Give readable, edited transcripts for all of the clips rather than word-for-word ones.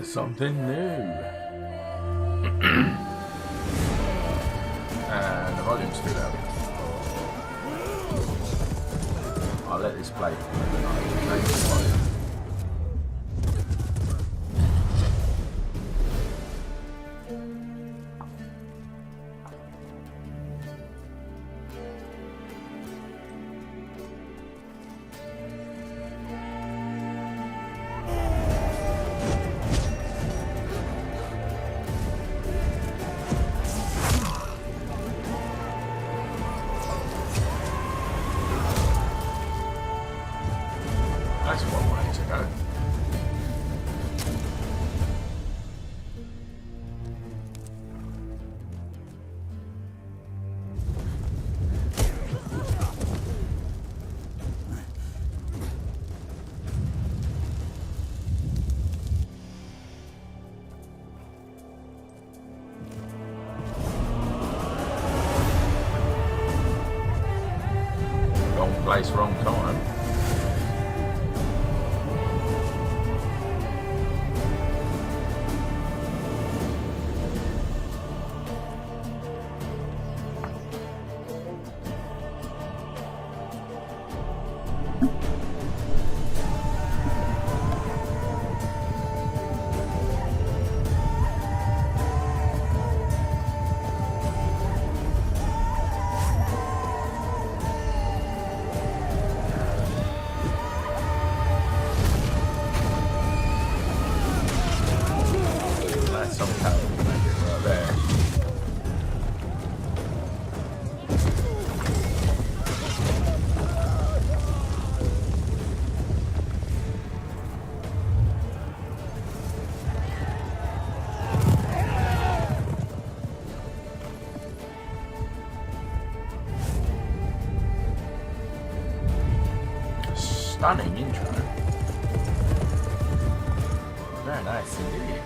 Something new. And the volume's too loud. I'll let this play. That's one way to go. Wrong place, wrong time. Stunning intro. Very nice indeed.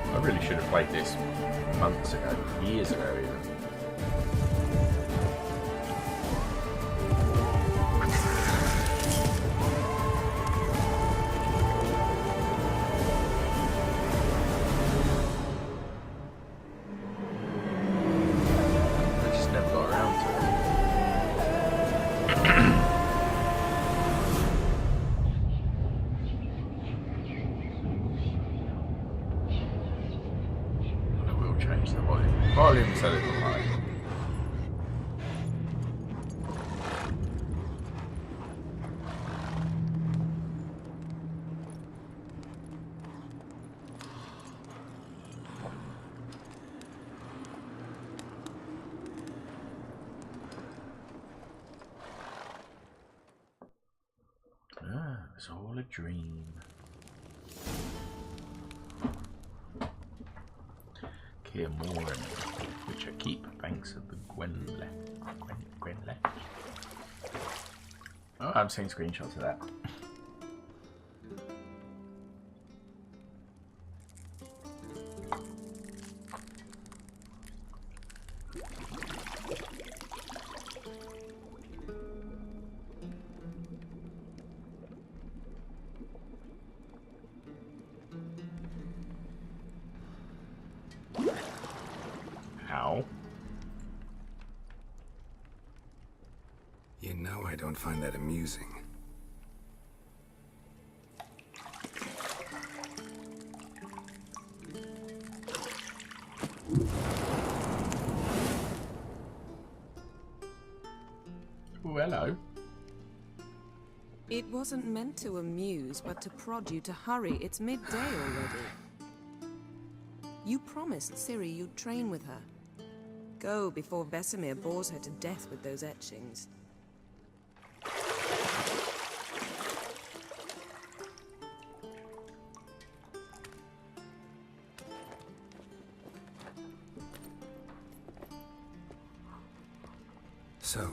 I really should have played this months ago, years ago even. I just never got around to it. Change the volume. Volume's a little high. Ah, it's all a dream. Kaer Morhen, which I keep thanks to the Gwenle. Gwenle? Oh, I'm seeing screenshots of that. How? You know I don't find that amusing. Oh, hello. It wasn't meant to amuse, but to prod you to hurry. It's midday already. You promised Ciri you'd train with her. Go before Vesemir bores her to death with those etchings. So,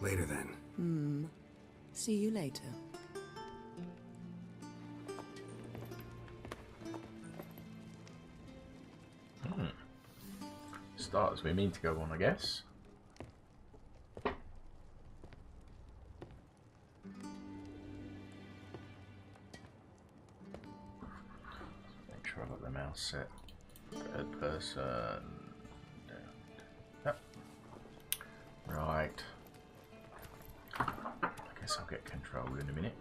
later then. See you later. Start as we mean to go on, I guess. mouse set. Third person. Yep. Right. I guess I'll get control in a minute.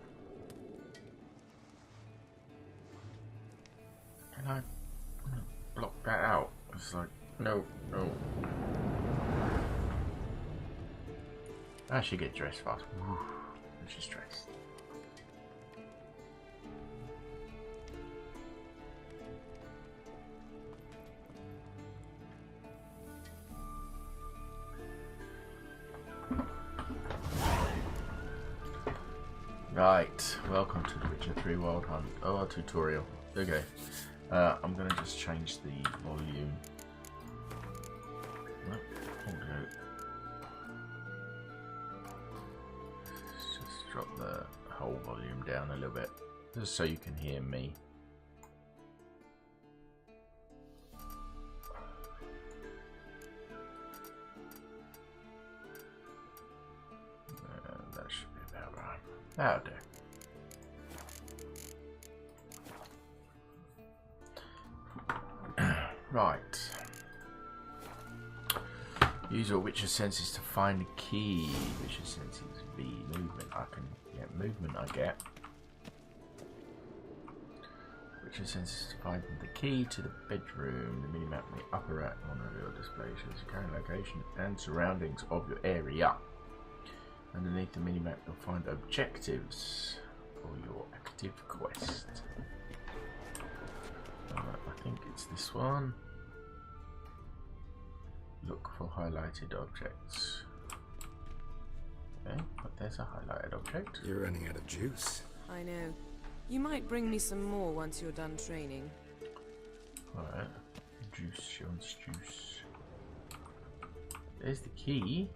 Can I block that out? It's like, no. I should get dressed fast. Whew. She's dressed. Right, welcome to The Witcher 3 Wild Hunt. Oh, our tutorial. Okay, I'm gonna just change the volume. Audio. Just drop the whole volume down a little bit, just so you can hear me. That should be about right. That'll do. Right. Use your Witcher senses to find a key. Witcher senses V. Movement. I can get movement. I get. Witcher senses to find the key to the bedroom. The minimap in the upper right corner of your display shows the current location and surroundings of your area. Underneath the minimap, you'll find objectives for your active quest. I think it's this one. Look for highlighted objects. Okay, but there's a highlighted object. You're running out of juice. I know. You might bring me some more once you're done training. Alright. Juice, she wants juice. There's the key.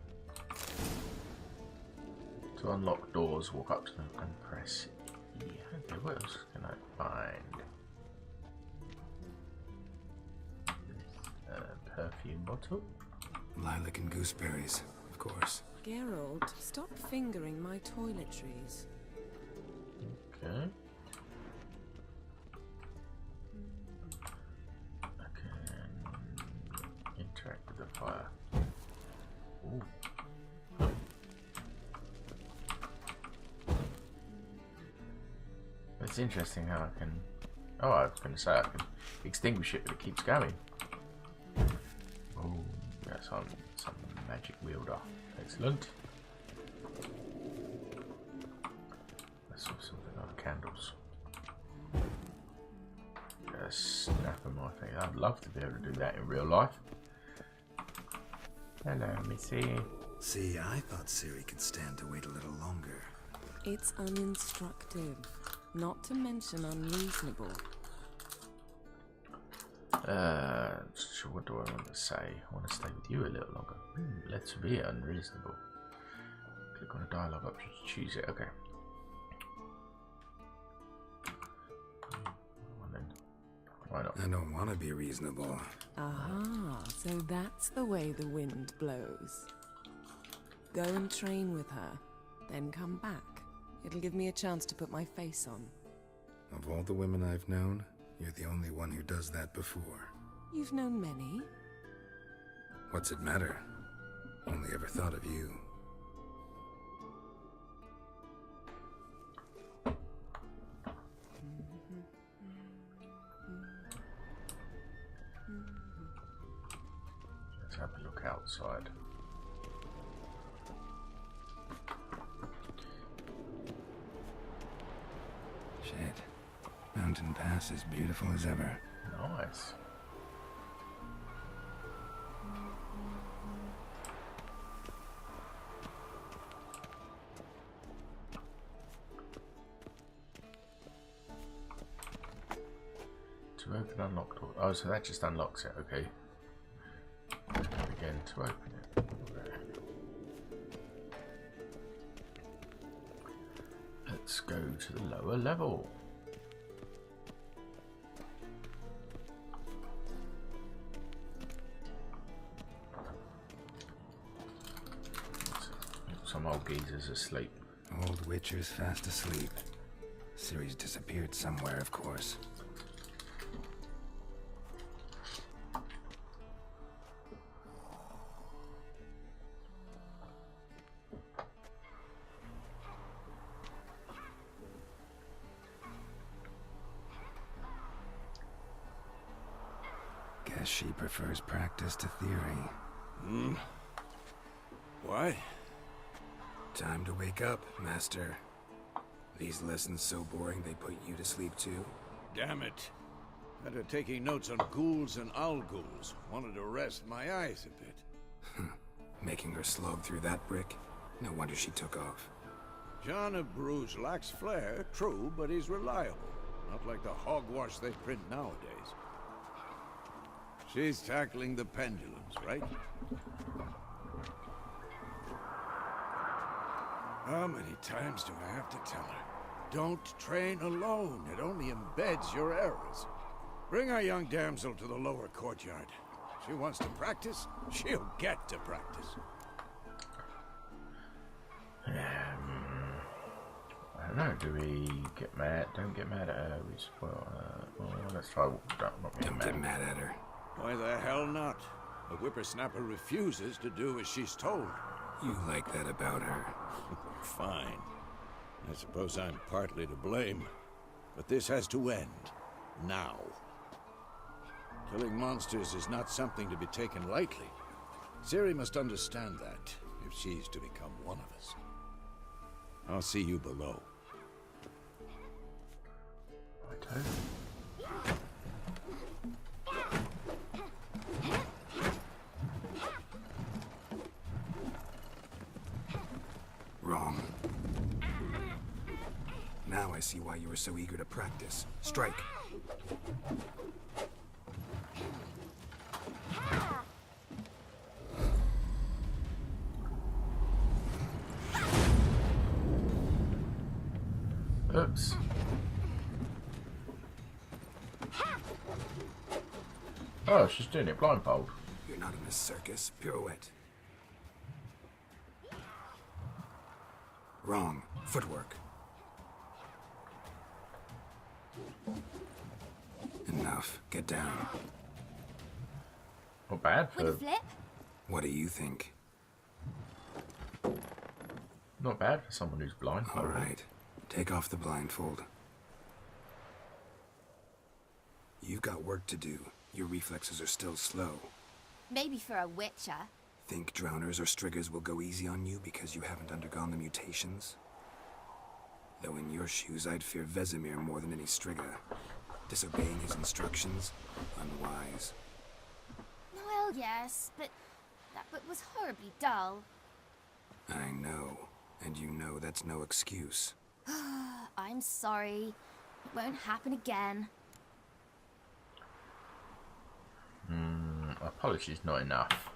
To unlock doors, walk up to them and press E. Okay, what else can I find? Perfume bottle. Lilac and gooseberries, of course. Geralt, stop fingering my toiletries. Okay. I can interact with the fire. Ooh. It's interesting how I can... Oh, I was going to say I can extinguish it, but it keeps going. Oh, yes, I'm some magic wielder. Excellent. I saw something like candles. Just snap on my thing. I'd love to be able to do that in real life. Hello, Missy. See, I thought Ciri could stand to wait a little longer. It's uninstructive, not to mention unreasonable. So what do I want to say? I want to stay with you a little longer. Let's be unreasonable. Click on the dialogue option to choose it. Okay. And then, why not? I don't want to be reasonable. Aha, so that's the way the wind blows. Go and train with her, then come back. It'll give me a chance to put my face on. Of all the women I've known, you're the only one who does that before. You've known many. What's it matter? Only ever thought of you. Let's have a look outside. Shit. Mountain Pass is beautiful as ever. Nice. To open unlock door. Oh, so that just unlocks it, okay. Again to open it. Let's go to the lower level. Some old geezer's asleep. Old Witcher's fast asleep. Ciri's disappeared somewhere, of course. Guess she prefers practice to theory. What? Time to wake up, Master. These lessons so boring they put you to sleep too? Damn it. After taking notes on ghouls and al-ghouls, wanted to rest my eyes a bit. Making her slog through that brick? No wonder she took off. John of Bruges lacks flair, true, but he's reliable. Not like the hogwash they print nowadays. She's tackling the pendulums, right? How many times do I have to tell her? Don't train alone. It only embeds your errors. Bring our young damsel to the lower courtyard. She wants to practice, she'll get to practice. I don't know, do we get mad? Don't get mad at her. We spoil her. Well, let's try not Don't get mad at her. Why the hell not? The whippersnapper refuses to do as she's told. You like that about her. Fine. I suppose I'm partly to blame. But this has to end. Now. Killing monsters is not something to be taken lightly. Ciri must understand that, if she's to become one of us. I'll see you below. Wrong. Now I see why you were so eager to practice. Strike. Oops. Oh, she's doing it blindfold. You're not in a circus. Pirouette. Wrong. Footwork. Enough. Get down. Not bad With a for flip? What do you think? not bad for someone who's blindfolded. All right. Take off the blindfold. You've got work to do. Your reflexes are still slow. Maybe for a witcher. Think drowners or striggers will go easy on you because you haven't undergone the mutations? Though in your shoes, I'd fear Vesemir more than any strigger. Disobeying his instructions? Unwise. Well, yes, but that book was horribly dull. I know. And you know that's no excuse. I'm sorry. It won't happen again. Apologies not enough.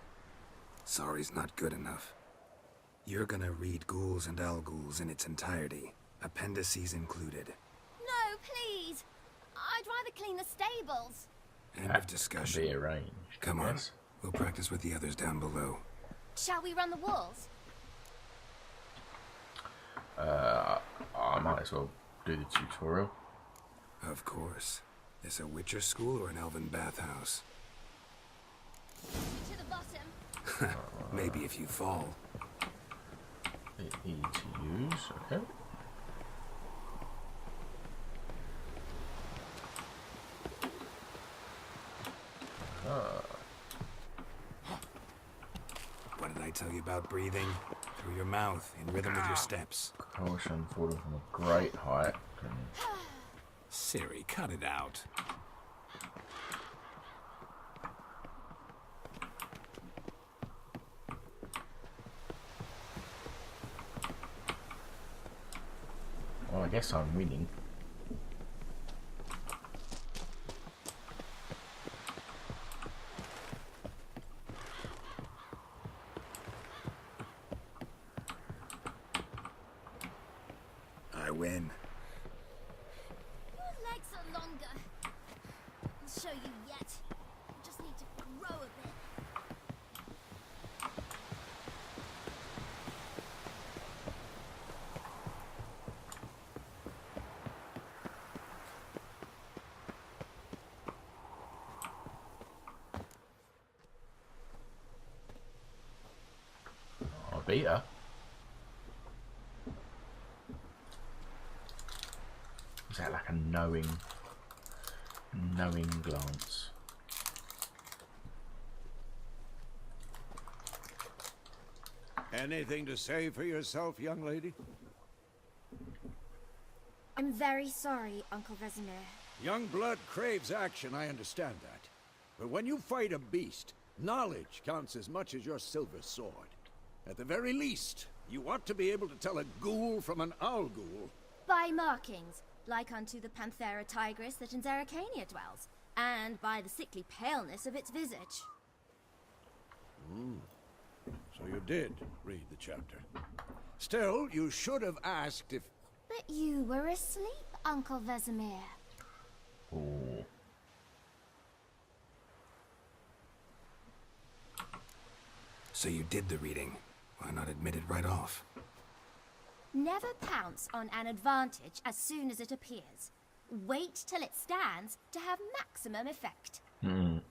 Sorry's not good enough. You're gonna read Ghouls and Al-Ghouls in its entirety, appendices included. No, please! I'd rather clean the stables. End of discussion. Be arranged. Come on. Yes. We'll practice with the others down below. Shall we run the walls? I might as well do the tutorial. Of course. This a Witcher school or an elven bathhouse? To the bottom. Maybe if you fall. Easy to use, okay. What did I tell you about breathing? Through your mouth, in rhythm with your steps. Caution, falling from a great height. Ciri, cut it out. Well, I guess I'm winning. I win. Your legs are longer. I'll show you yet. You just need to grow a bit. I'll beat her. Is that like a knowing glance? Anything to say for yourself, young lady? I'm very sorry, Uncle Vesemir. Young blood craves action, I understand that. But when you fight a beast, knowledge counts as much as your silver sword. At the very least, you ought to be able to tell a ghoul from an owl ghoul. By markings, like unto the Panthera tigris that in Zerrikania dwells, and by the sickly paleness of its visage. So you did read the chapter. Still, you should have asked if... But you were asleep, Uncle Vesemir. Oh. So you did the reading. Why not admit it right off? Never pounce on an advantage as soon as it appears. Wait till it stands to have maximum effect.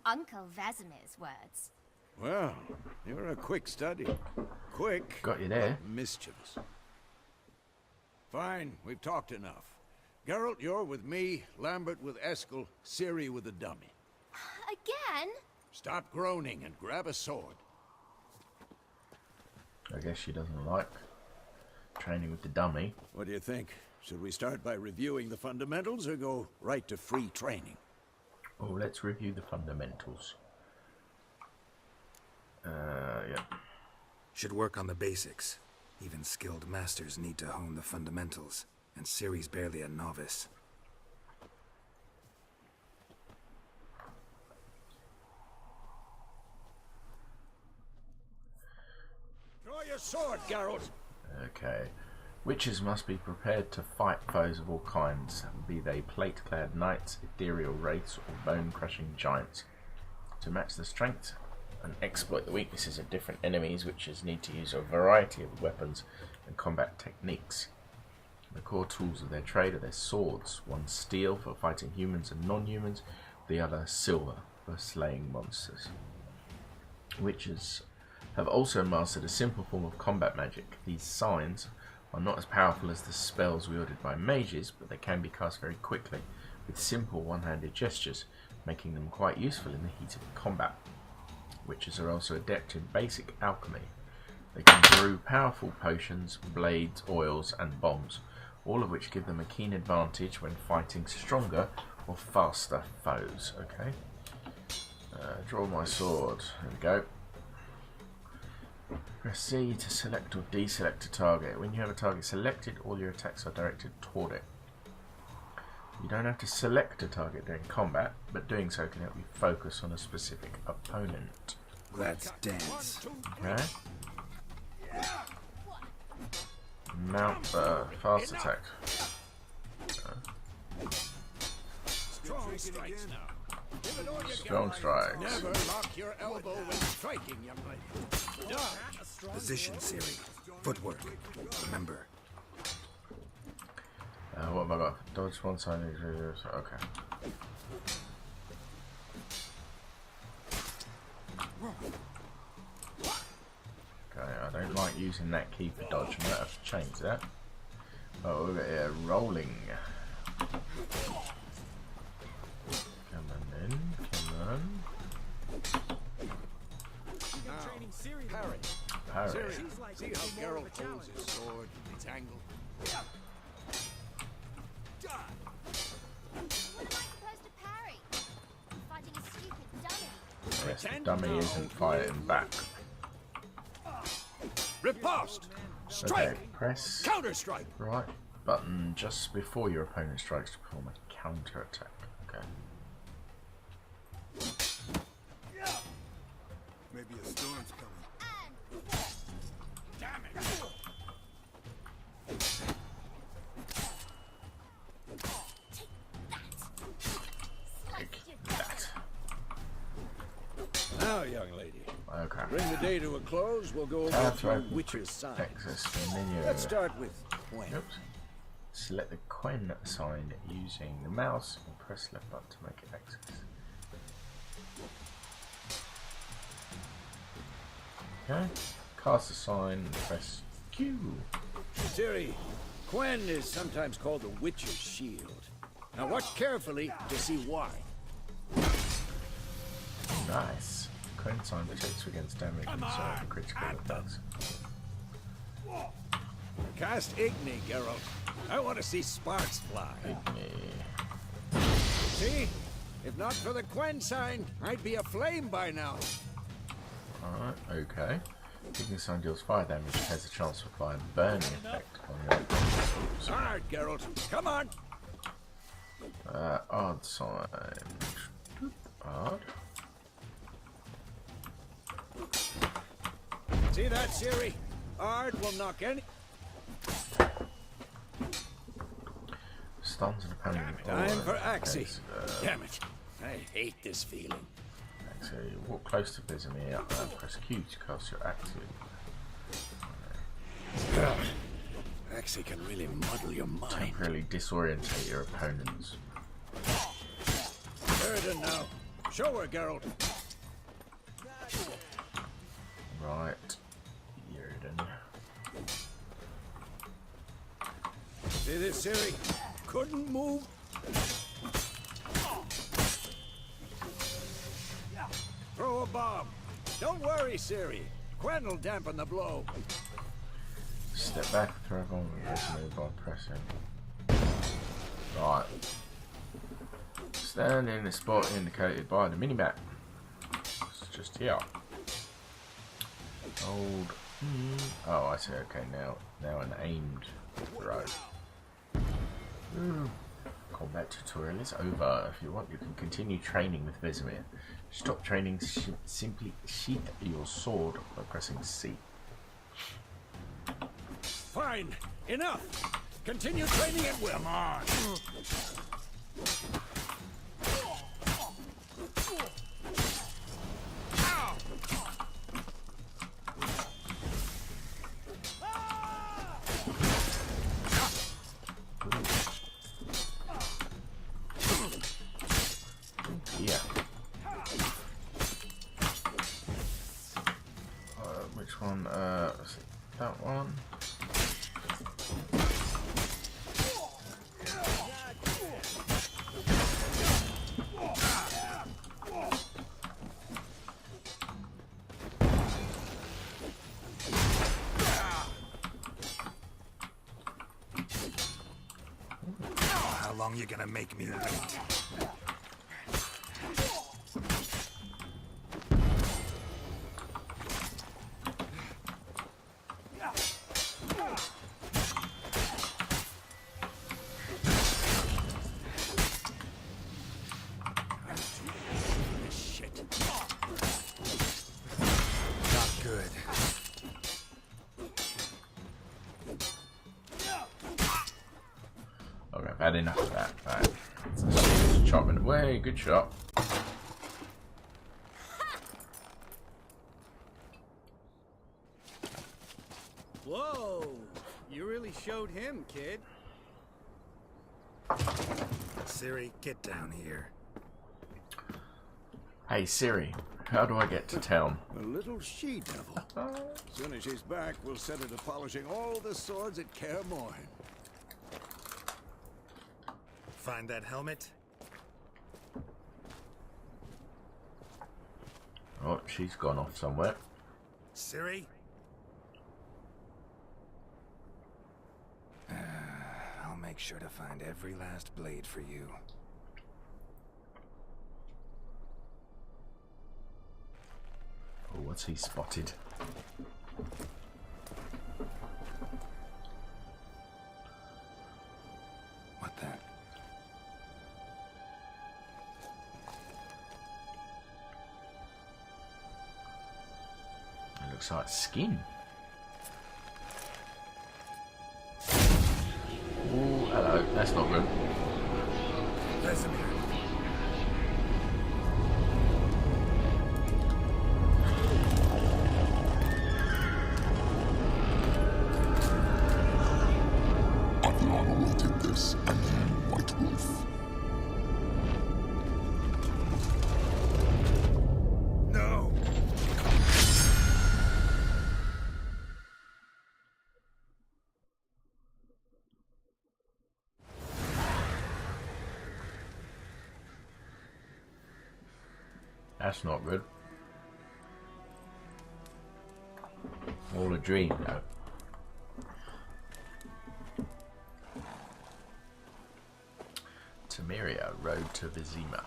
Uncle Vesemir's words. Well, you're a quick study. Quick, Got you there. but mischievous. Fine, we've talked enough. Geralt, you're with me, Lambert with Eskel, Ciri with the dummy. Again? Stop groaning and grab a sword. I guess she doesn't like training with the dummy. What do you think? Should we start by reviewing the fundamentals or go right to free training? Oh, let's review the fundamentals. Yeah. Should work on the basics. Even skilled masters need to hone the fundamentals, and Ciri's barely a novice. Draw your sword, Geralt! Okay. Witches must be prepared to fight foes of all kinds, be they plate-clad knights, ethereal wraiths, or bone-crushing giants. To match the strength and exploit the weaknesses of different enemies, witches need to use a variety of weapons and combat techniques. The core tools of their trade are their swords, one steel for fighting humans and non-humans, the other silver for slaying monsters. Witches have also mastered a simple form of combat magic. These signs are not as powerful as the spells wielded by mages, but they can be cast very quickly with simple one-handed gestures, making them quite useful in the heat of combat. Witches are also adept in basic alchemy. They can brew powerful potions, blades, oils, and bombs, all of which give them a keen advantage when fighting stronger or faster foes. Okay, draw my sword. There we go. Press C to select or deselect a target. When you have a target selected, all your attacks are directed toward it. You don't have to select a target during combat, but doing so can help you focus on a specific opponent. Let's dance. Okay. Mount fast attack. Strong strikes now. Give it all you got. Strong strikes. Never lock your elbow when striking, young lady. Dodge. Position, Ciri. Footwork. Remember. What have I got? Dodge one side. Okay. Okay, I don't like using that key for dodge. I might have to change that. Oh, we've got here rolling. Come on in, come on. Parry. Parry. Ciri, see how Geralt holds his sword in its angle? What am I supposed to parry? I'm fighting a stupid dummy. Yes, the dummy isn't fighting back. Riposte! Strike! Okay, press Counter strike! right button just before your opponent strikes to perform a counter attack. Okay. Maybe a storm's coming. Damn it! Take that. Now, young lady, Okay. bring the day to a close. We'll go over a Tab to few open witches' signs. Access the menu. Let's start with Gwen. Oops. Select the Quen sign using the mouse and press left button to make it access. Okay. Cast a sign and press Q. Ciri, Gwen is sometimes called the Witch's Shield. Now watch carefully to see why. Nice. Quen sign protects you against damage and critical attacks. Cast Igni, Geralt. I want to see sparks fly. See? If not for the Quen sign, I'd be aflame by now. Alright, okay. Igni sign deals fire damage, has a chance to apply a burning effect on your opponent's. Hard, Geralt. Come on. Odd sign. Odd. See that, Ciri? Ard will knock any... Stuns an opponent. Time for Axii. Damn it. I hate this feeling. Axii. Walk close to Vesemir and press Q to cast your Axii. Axii can really muddle your mind. Temporarily disorientate your opponents. Burden now. Show her, Geralt. Right. Yrden. See this, Ciri? Couldn't move. Throw a bomb. Don't worry, Ciri. Quen will dampen the blow. Step back and throw a bomb with Vesemir by pressing. Right. Stand in the spot indicated by the minimap. It's just here. Hold. Oh, I see. Okay, now an aimed throw. Combat tutorial is over. If you want, you can continue training with Vesemir. Stop training. Simply sheath your sword by pressing C. Fine. Enough. Continue training at will. Come on. Yeah. Which one? That one. How long you gonna make me wait? Okay, I've had enough of that. Right. Just chopping it away. Good shot. Whoa! You really showed him, kid. Ciri, get down here. Hey Ciri, how do I get to town? A little she-devil. As soon as she's back, we'll set her to polishing all the swords at Kaer Morhen. Find that helmet? Oh, she's gone off somewhere. Ciri? I'll make sure to find every last blade for you. Oh, what's he spotted? What that? It looks like skin. Oh, hello. That's not good. Vesemir. Adriana did this, and you, White Wolf. No! That's not good. All a dream, though. Nymeria, Road to Vizima.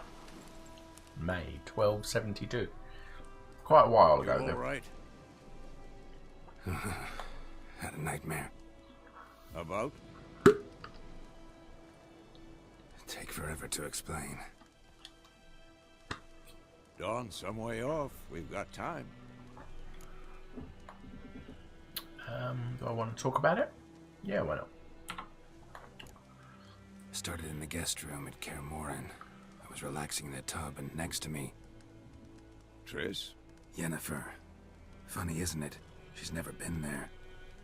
May 1272. Quite a while ago, You though. all right? Had a nightmare. About? Take forever to explain. Dawn some way off. We've got time. Do I want to talk about it? Yeah, why not? Started in the guest room at Kaer Morhen. I was relaxing in the tub, and next to me, Triss? Yennefer. Funny, isn't it? She's never been there.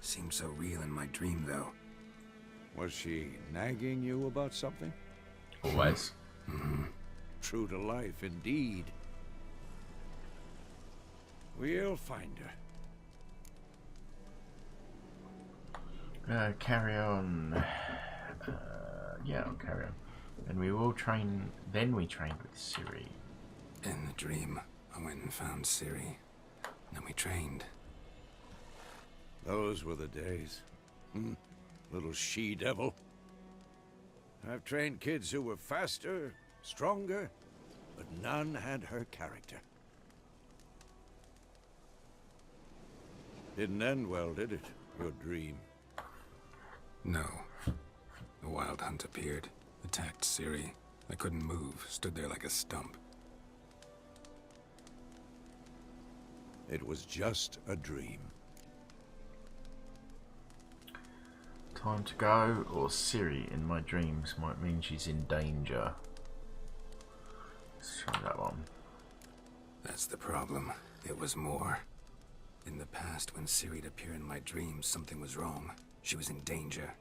Seemed so real in my dream, though. Was she nagging you about something? Always. True to life, indeed. We'll find her. Carry on. Yeah, I'll carry on. And we will train. Then we trained with Ciri. In the dream, I went and found Ciri. Then we trained. Those were the days. Little she-devil. I've trained kids who were faster, stronger, but none had her character. Didn't end well, did it? Your dream. No. The Wild Hunt appeared, attacked Ciri. I couldn't move, stood there like a stump. It was just a dream. Time to go, or Ciri in my dreams might mean she's in danger. Let's try that one. That's the problem. It was more. In the past, when Ciri'd appear in my dreams, something was wrong. She was in danger.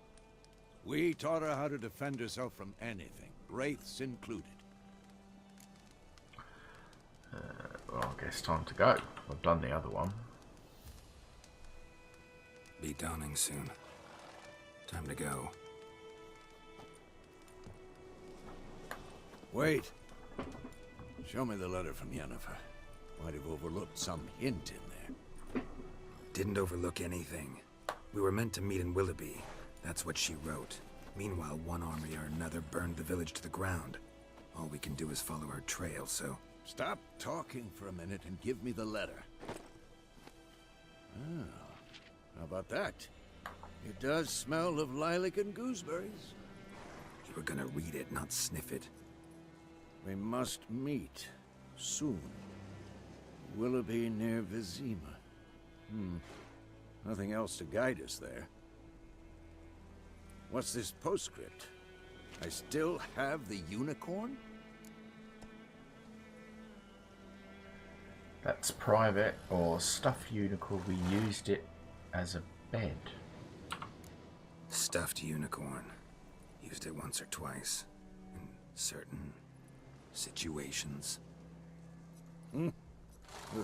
We taught her how to defend herself from anything, wraiths included. Well, I guess time to go. I've done the other one. Be dawning soon. Time to go. Wait. Show me the letter from Yennefer. Might have overlooked some hint in there. Didn't overlook anything. We were meant to meet in Willoughby. That's what she wrote. Meanwhile, one army or another burned the village to the ground. All we can do is follow her trail, so... Stop talking for a minute and give me the letter. Ah, how about that? It does smell of lilac and gooseberries. You were gonna read it, not sniff it. We must meet soon. Willoughby near Vizima. Nothing else to guide us there. What's this postscript? I still have the unicorn? That's private or stuffed unicorn. We used it as a bed. Stuffed unicorn. Used it once or twice. In certain situations. The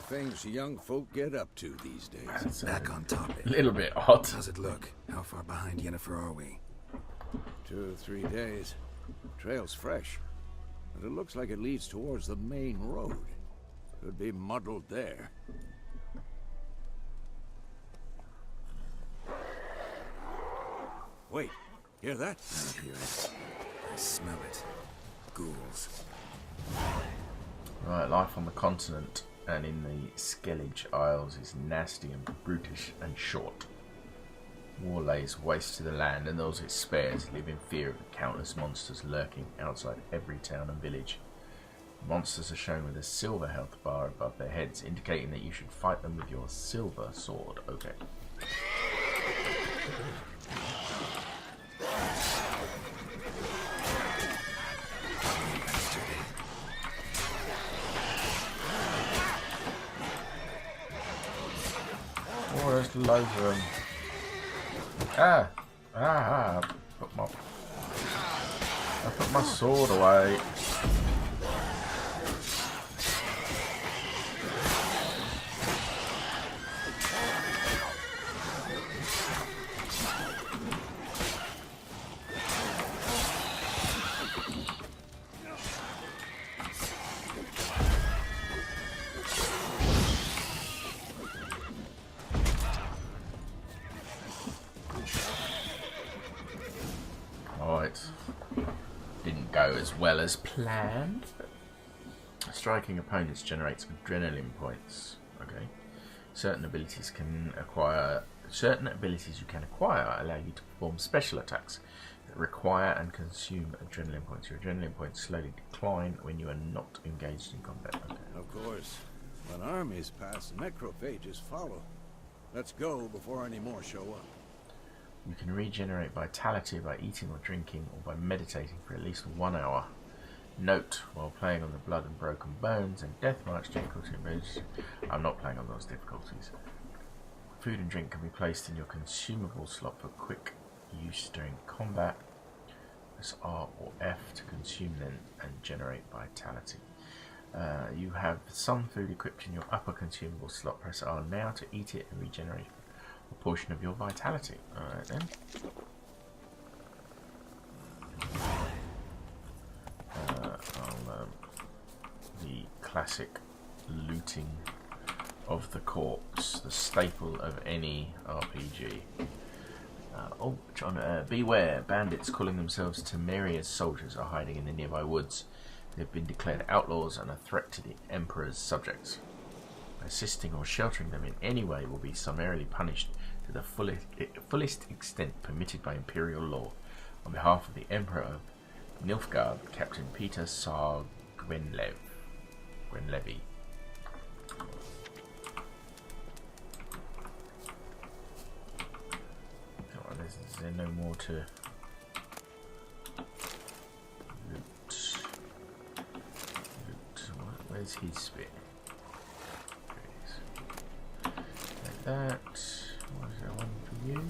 things young folk get up to these days. That's Back on topic. a little bit odd. How's it look? How far behind Yennefer are we? 2 or 3 days. Trail's fresh, but it looks like it leads towards the main road. Could be muddled there. Wait, hear that? I hear it. I smell it. Ghouls. Right, life on the continent and in the Skellige Isles is nasty and brutish and short. War lays waste to the land, and those it spares live in fear of the countless monsters lurking outside every town and village. Monsters are shown with a silver health bar above their heads, indicating that you should fight them with your silver sword. Okay. Oh, there's loads of them. I put my sword away. Alright. Didn't go go as well as planned. Striking opponents generates adrenaline points. Okay. Certain abilities you can acquire allow you to perform special attacks that require and consume adrenaline points. Your adrenaline points slowly decline when you are not engaged in combat. Okay. Of course, when armies pass, necrophages follow. Let's go before any more show up. You can regenerate vitality by eating or drinking or by meditating for at least 1 hour. Note, while playing on the Blood and Broken Bones and Death March difficulty, I'm not playing on those difficulties. Food and drink can be placed in your consumable slot for quick use during combat. Press R or F to consume them and generate vitality. You have some food equipped in your upper consumable slot. Press R now to eat it and regenerate a portion of your vitality. Alright then. The classic looting of the corpse, the staple of any RPG. Beware, bandits calling themselves Temeria's soldiers are hiding in the nearby woods. They have been declared outlaws and a threat to the Emperor's subjects. Assisting or sheltering them in any way will be summarily punished to the fullest extent permitted by Imperial law. On behalf of the Emperor of Nilfgaard, Captain Peter Saar Gwenlevy. Is there no more to loot? Where's his bit? Like that. What is that one for you?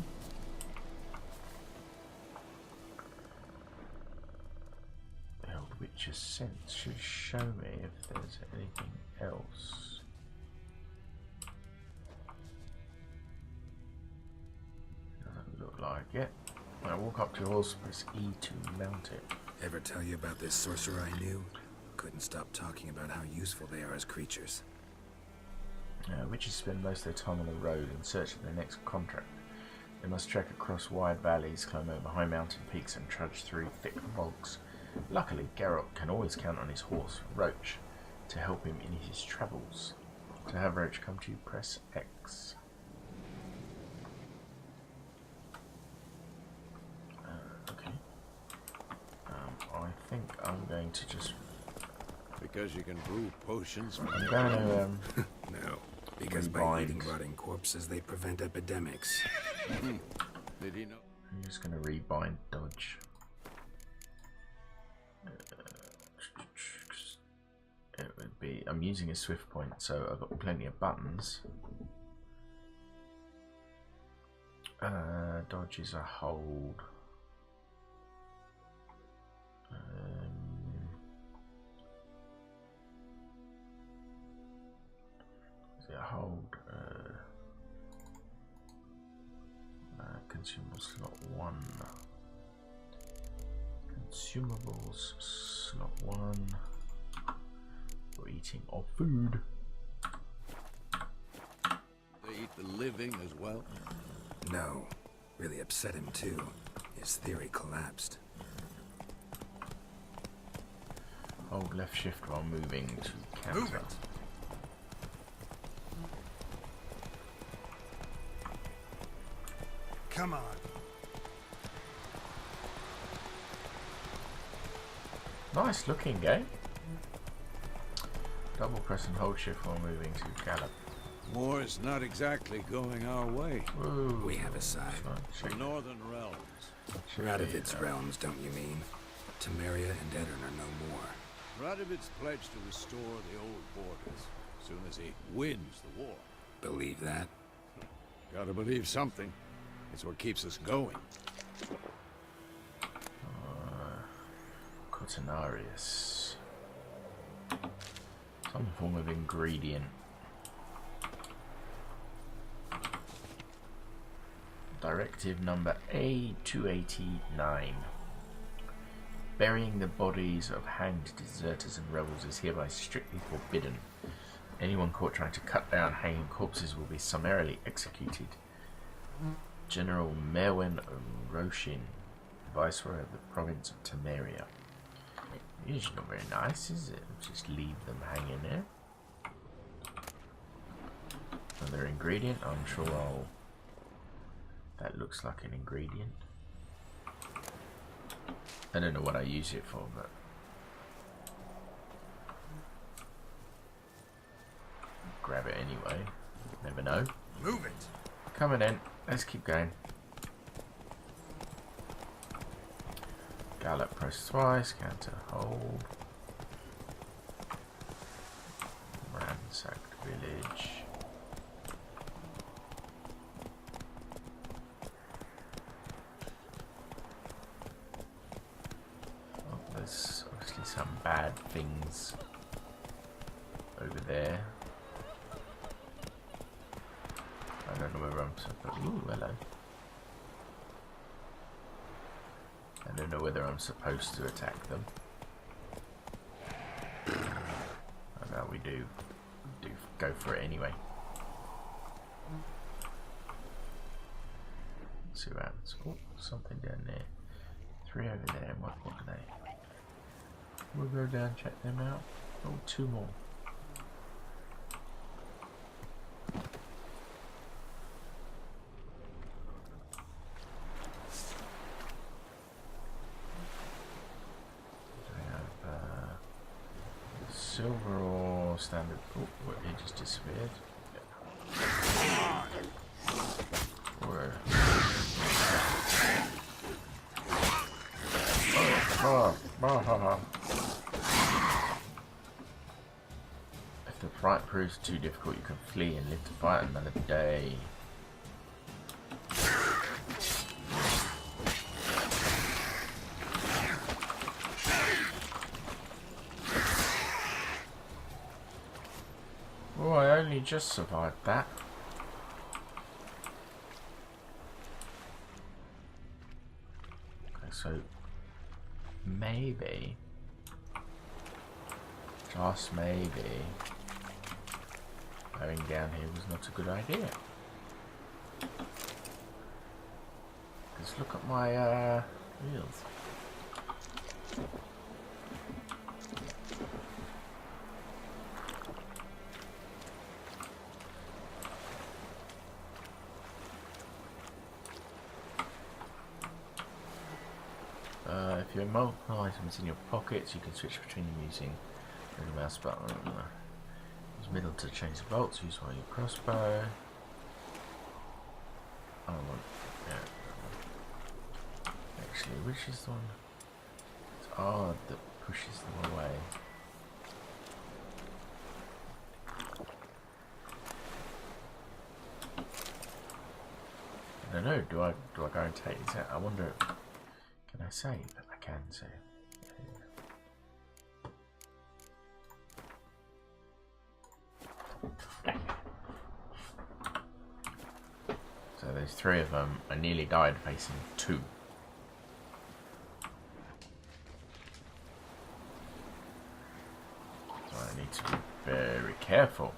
The Old Witcher's Sense should show me if there's anything else. Look like it. When I walk up to a horse, press E to mount it. Ever tell you about this sorcerer I knew? Couldn't stop talking about how useful they are as creatures. Witches spend most of their time on the road in search of their next contract. They must trek across wide valleys, climb over high mountain peaks and trudge through thick bogs. Luckily, Geralt can always count on his horse, Roach, to help him in his travels. To have Roach come to you, press X. I think I'm going to just... Because you can brew potions from... I'm going to, No, because by eating rotting corpses, they prevent epidemics. Did he know? I'm just going to rebind dodge. It would be... I'm using a swift point, so I've got plenty of buttons. Dodge is a hold. Is it a hold? Consumable slot 1. Consumables slot 1. For eating of food. They eat the living as well? No. Really upset him too. His theory collapsed. Hold left shift while moving to counter. Move it. Come on. Nice looking game. Double press and hold shift while moving to gallop. War's not exactly going our way. Ooh, We have a side. The Northern Realms. Radovid's realms, don't you mean? Temeria and Edirn are no more. Radovid's pledged to restore the old borders as soon as he wins the war. Believe that? Gotta believe something. It's what keeps us going. Cotinarius. Some form of ingredient. Directive number A289. Burying the bodies of hanged deserters and rebels is hereby strictly forbidden. Anyone caught trying to cut down hanging corpses will be summarily executed. General Merwin Roshin, Viceroy of the province of Temeria. It's not very nice, is it? Just leave them hanging there. Another ingredient. I'm sure I'll... That looks like an ingredient. I don't know what I use it for, but... Grab it anyway. Never know. Move it. Coming in. Let's keep going. Gallop, press twice. Counter, hold. Ransacked village. Oh, there's obviously some bad things over there. I don't know where I'm supposed to... Ooh, hello. I don't know whether I'm supposed to attack them. Oh no, we do go for it anyway. Let's see what happens. Oh, something down there. 3 over there. What are they? We'll go down, check them out. Oh, 2 more. Silver or standard? Oh, what, he just disappeared. Or... If the fight proves too difficult, you can flee and live to fight another day. Oh, I only just survived that. Okay, so maybe, just maybe, going down here was not a good idea. Just look at my wheels. If you have multiple items in your pockets, you can switch between them using the mouse button. Use middle to change the bolts, use while your crossbow. I want, yeah. Actually, which is the one? It's R that pushes them away. I don't know, do I go and take these out? I wonder, can I save? I can save. So there's 3 of them. I nearly died facing 2. So I need to be very careful.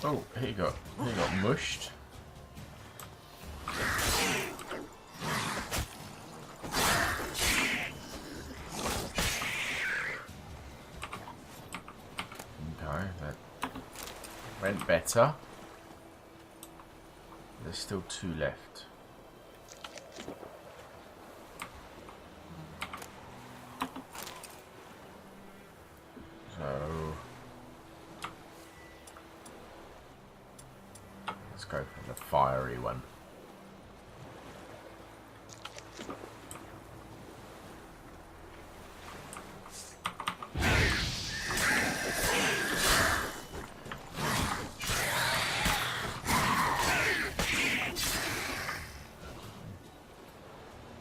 Oh, he got mushed. Okay, that went better. There's still 2 left. So let's go for the fiery one.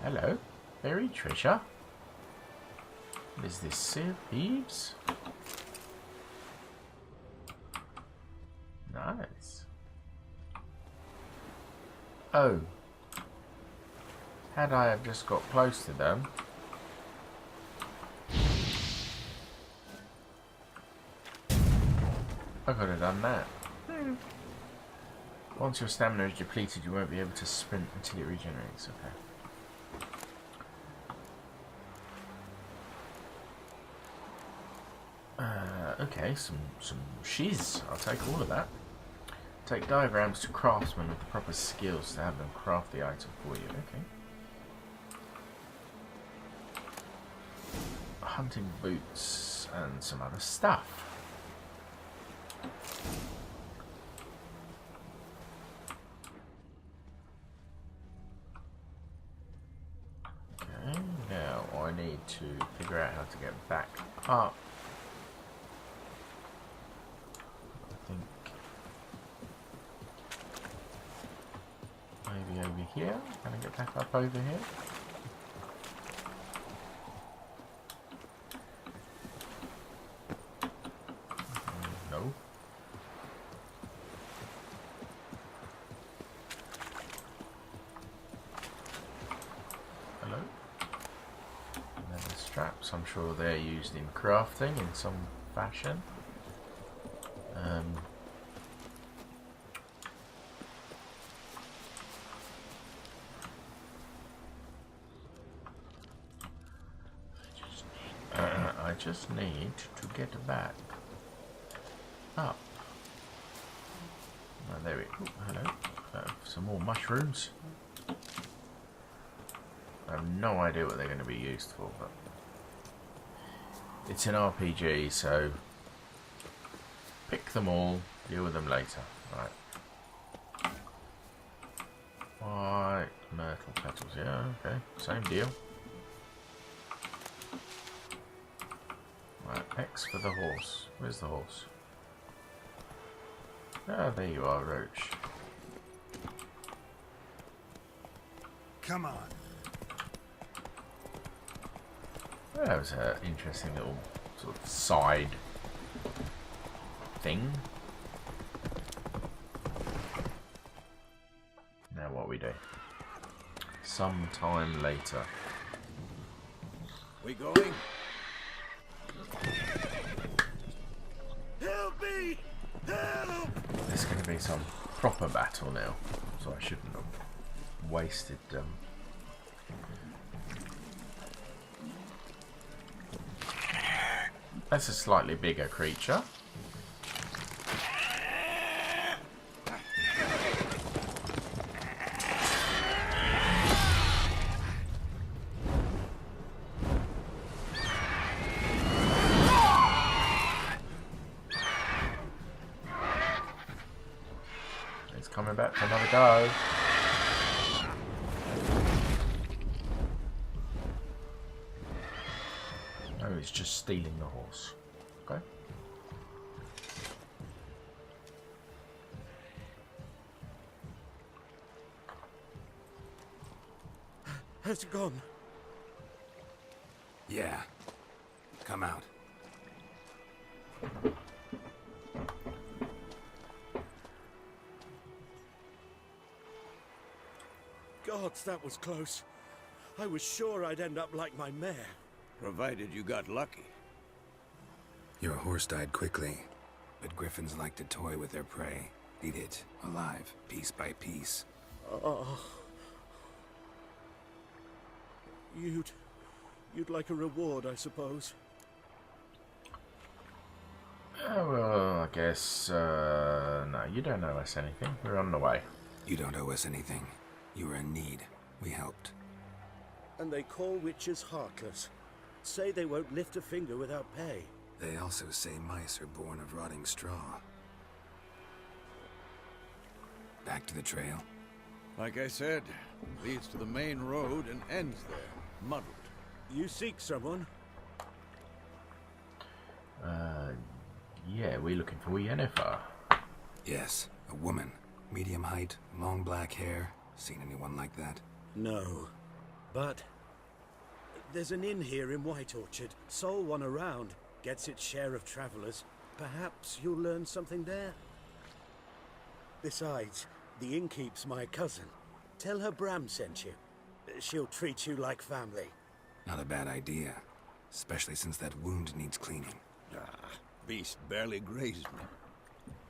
Hello, berry treasure. What is this, Sea of Thieves? Nice. Oh. Had I have just got close to them, I could have done that. Once your stamina is depleted, you won't be able to sprint until it regenerates. Okay. Okay, some shiz. I'll take all of that. Take diagrams to craftsmen with the proper skills to have them craft the item for you. Okay. Hunting boots and some other stuff. Okay, now I need to figure out how to get back up. I think maybe over here. Can I get back up over here? No. Hello? Leather straps. I'm sure they're used in crafting in some fashion. I just need to get back up. Oh, there we go. Hello. Some more mushrooms. I have no idea what they're going to be used for, but it's an RPG, so pick them all, deal with them later. Right. White myrtle petals, yeah, okay. Same deal. Right, X for the horse. Where's the horse? Ah, there you are, Roach. Come on. Well, that was an interesting little sort of side thing. Now what we do? Sometime later. We going? Help me! Help! There's going to be some proper battle now, so I shouldn't have wasted That's a slightly bigger creature. It's coming back for another go. No, it's just stealing the horse. Okay. Has it gone? Yeah. Come out. Gods, that was close. I was sure I'd end up like my mare. Provided you got lucky. Your horse died quickly, but griffins like to toy with their prey. Eat it, alive, piece by piece. Oh. You'd like a reward, I suppose. Well, I guess, no, you don't owe us anything. We're on the way. You don't owe us anything. You were in need. We helped. And they call witches heartless. Say they won't lift a finger without pay. They also say mice are born of rotting straw. Back to the trail. Like I said, leads to the main road and ends there, muddled. You seek someone? Yeah, we're looking for Yennefer. Yes, a woman. Medium height, long black hair. Seen anyone like that? No. But there's an inn here in White Orchard. Sole one around. Gets its share of travelers. Perhaps you'll learn something there. Besides, the innkeep's my cousin. Tell her Bram sent you. She'll treat you like family. Not a bad idea. Especially since that wound needs cleaning. Ah, beast barely grazed me.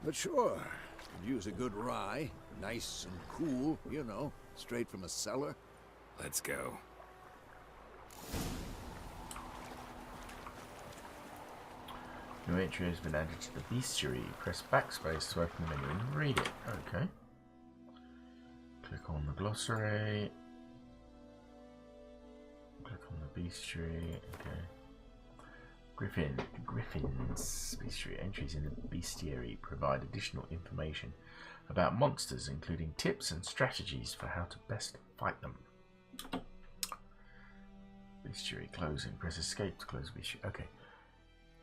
But sure, could use a good rye. Nice and cool, you know, straight from a cellar. Let's go. New entry has been added to the bestiary. Press backspace to open the menu and read it. Okay. Click on the glossary. Click on the bestiary. Okay. Griffin's bestiary. Entries in the bestiary provide additional information about monsters, including tips and strategies for how to best fight them. Bestiary closing. Press escape to close bestiary. Okay.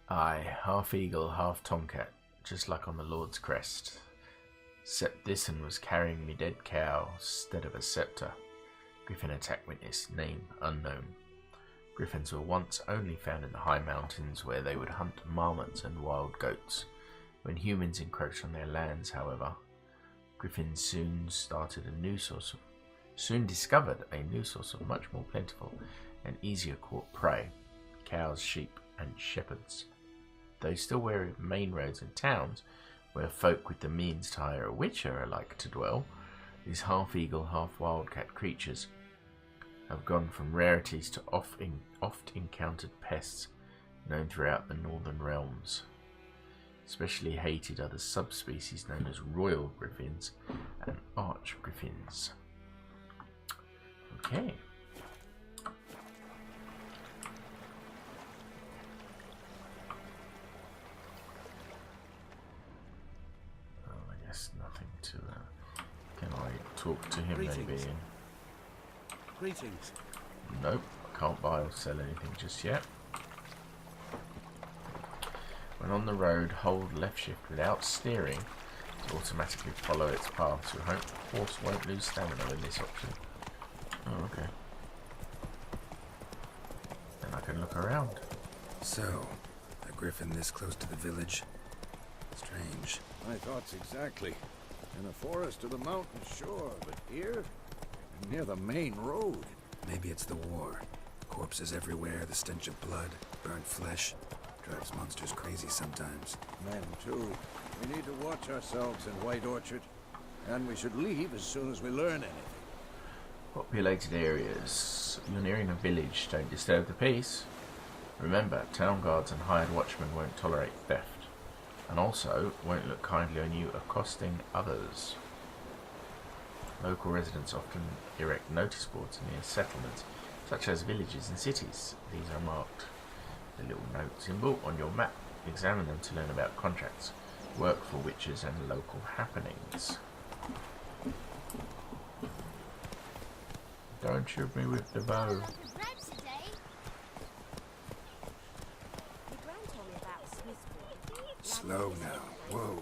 Aye, half eagle, half tomcat, just like on the Lord's crest. Except this one was carrying me dead cow instead of a scepter. Griffin attack witness, name unknown. Griffins were once only found in the high mountains where they would hunt marmots and wild goats. When humans encroached on their lands, however, Griffins soon discovered a new source of much more plentiful and easier caught prey: cows, sheep, and shepherds. Though still wary of main roads and towns, where folk with the means to hire a witcher are like to dwell, these half-eagle, half-wildcat creatures have gone from rarities to oft-encountered pests known throughout the northern realms. Especially hated are the subspecies known as royal griffins and arch griffins. Okay. Nothing to. Can I talk to him maybe? Greetings. Nope, I can't buy or sell anything just yet. When on the road, hold left shift without steering to automatically follow its path. So I hope the horse won't lose stamina in this option. Oh, okay. Then I can look around. So, a griffin this close to the village? Strange. My thoughts exactly. In a forest or the mountains, sure, but here, near the main road. Maybe it's the war. Corpses everywhere, the stench of blood, burnt flesh. Drives monsters crazy sometimes. Men, too. We need to watch ourselves in White Orchard. And we should leave as soon as we learn anything. Populated areas. You're nearing a village. Don't disturb the peace. Remember, town guards and hired watchmen won't tolerate theft. And also won't look kindly on you accosting others. Local residents often erect notice boards near settlements, such as villages and cities. These are marked with a little note symbol on your map. Examine them to learn about contracts, work for witches, and local happenings. Don't shoot me with the bow. Slow now. Whoa.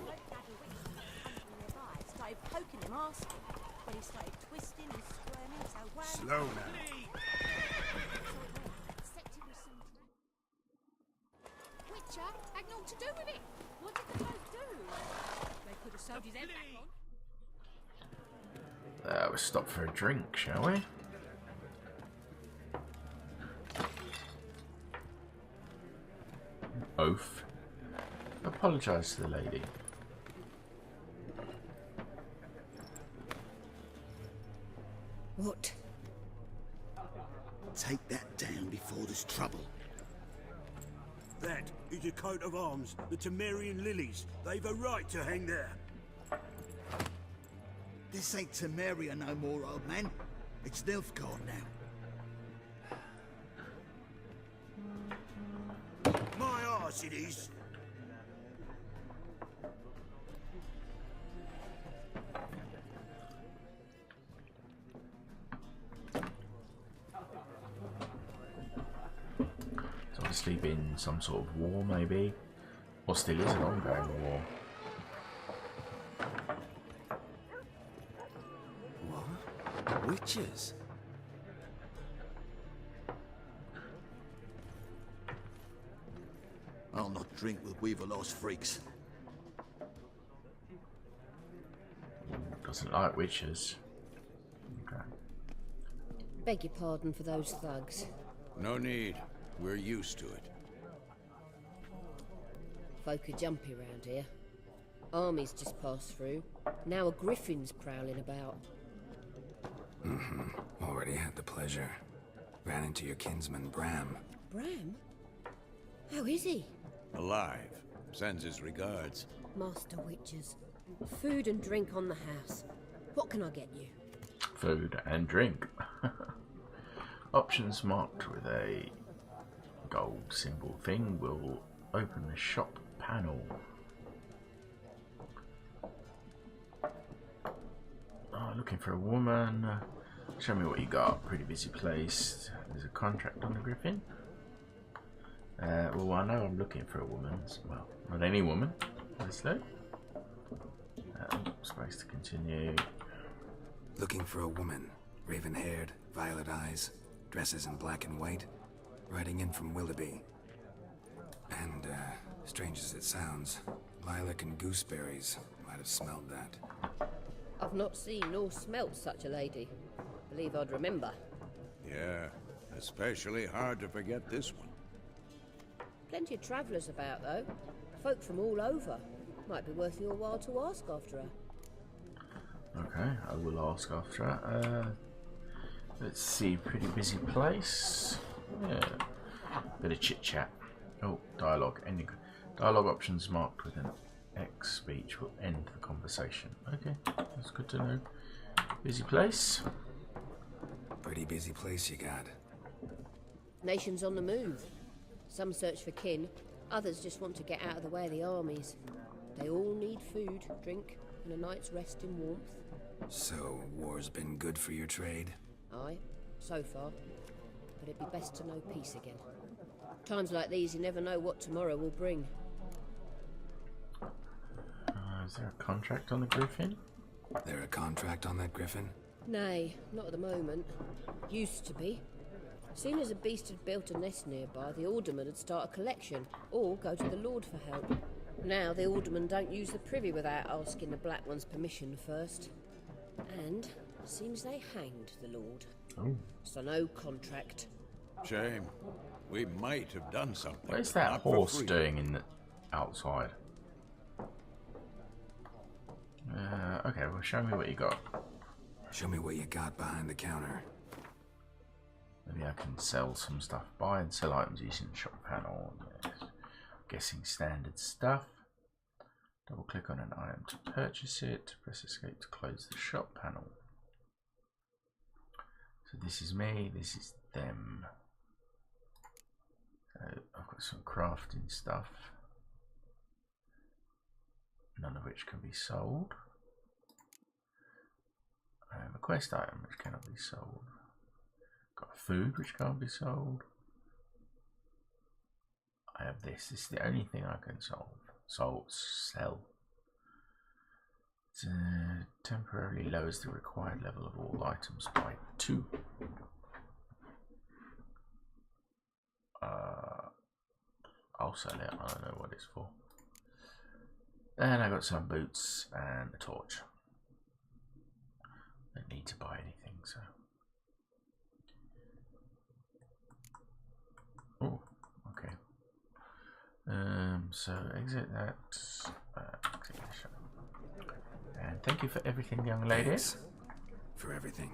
Slow now. Witcher had naught to do with it. What did the bloke do? They could have sewed his head back on. We'll stop for a drink, shall we? Oath. Apologise to the lady. What? Take that down before there's trouble. That is a coat of arms, the Temerian lilies. They've a right to hang there. This ain't Temeria no more, old man. It's Nilfgaard now. My arse it is. It's obviously been some sort of war, maybe, or still is an ongoing war. What? Witches? I'll not drink with Weaverlost freaks. Doesn't like witches. Okay. Beg your pardon for those thugs. No need. We're used to it. Folk are jumpy round here. Armies just passed through. Now a griffin's prowling about. Already had the pleasure. Ran into your kinsman, Bram. Bram? How is he? Alive. Sends his regards. Master Witchers. Food and drink on the house. What can I get you? Food and drink. Options marked with a gold symbol thing will open the shop panel. Oh, looking for a woman. Show me what you got. Pretty busy place. There's a contract on the Griffin. Well, I know I'm looking for a woman. Well, not any woman, obviously. Space to continue. Looking for a woman. Raven-haired, violet eyes, dresses in black and white. Riding in from Willoughby. And, strange as it sounds, lilac and gooseberries might have smelled that. I've not seen nor smelt such a lady. Believe I'd remember. Yeah, especially hard to forget this one. Plenty of travellers about, though. Folk from all over. Might be worth your while to ask after her. Okay, I will ask after her. Let's see, pretty busy place. Yeah, bit of chit chat. Oh, dialogue. Ending. Dialogue options marked with an X speech will end the conversation. Okay, that's good to know. Busy place. Pretty busy place you got. Nations on the move. Some search for kin, others just want to get out of the way of the armies. They all need food, drink, and a night's rest in warmth. So, war's been good for your trade? Aye, so far. But it'd be best to know peace again. Times like these, you never know what tomorrow will bring. Is there a contract on the Griffin? There a contract on that Griffin? Nay, not at the moment. Used to be. Soon as a beast had built a nest nearby, the alderman would start a collection, or go to the Lord for help. Now the aldermen don't use the privy without asking the Black One's permission first. And seems they hanged the Lord. Oh. So no contract. Shame. We might have done something. Where's that horse doing in the outside? Okay, well, show me what you got. Show me what you got behind the counter. Maybe I can sell some stuff. Buy and sell items using the shop panel. Yes. Guessing standard stuff. Double click on an item to purchase it. Press escape to close the shop panel. So this is me, this is them. So I've got some crafting stuff. None of which can be sold. I have a quest item which cannot be sold. Got food which can't be sold. I have this. This is the only thing I can sell. It temporarily lowers the required level of all items by 2. I'll sell it. I don't know what it's for. Then I got some boots and a torch. Don't need to buy anything, so. Oh, okay. So exit that. Exit the shop. And thank you for everything, young ladies. Thanks for everything.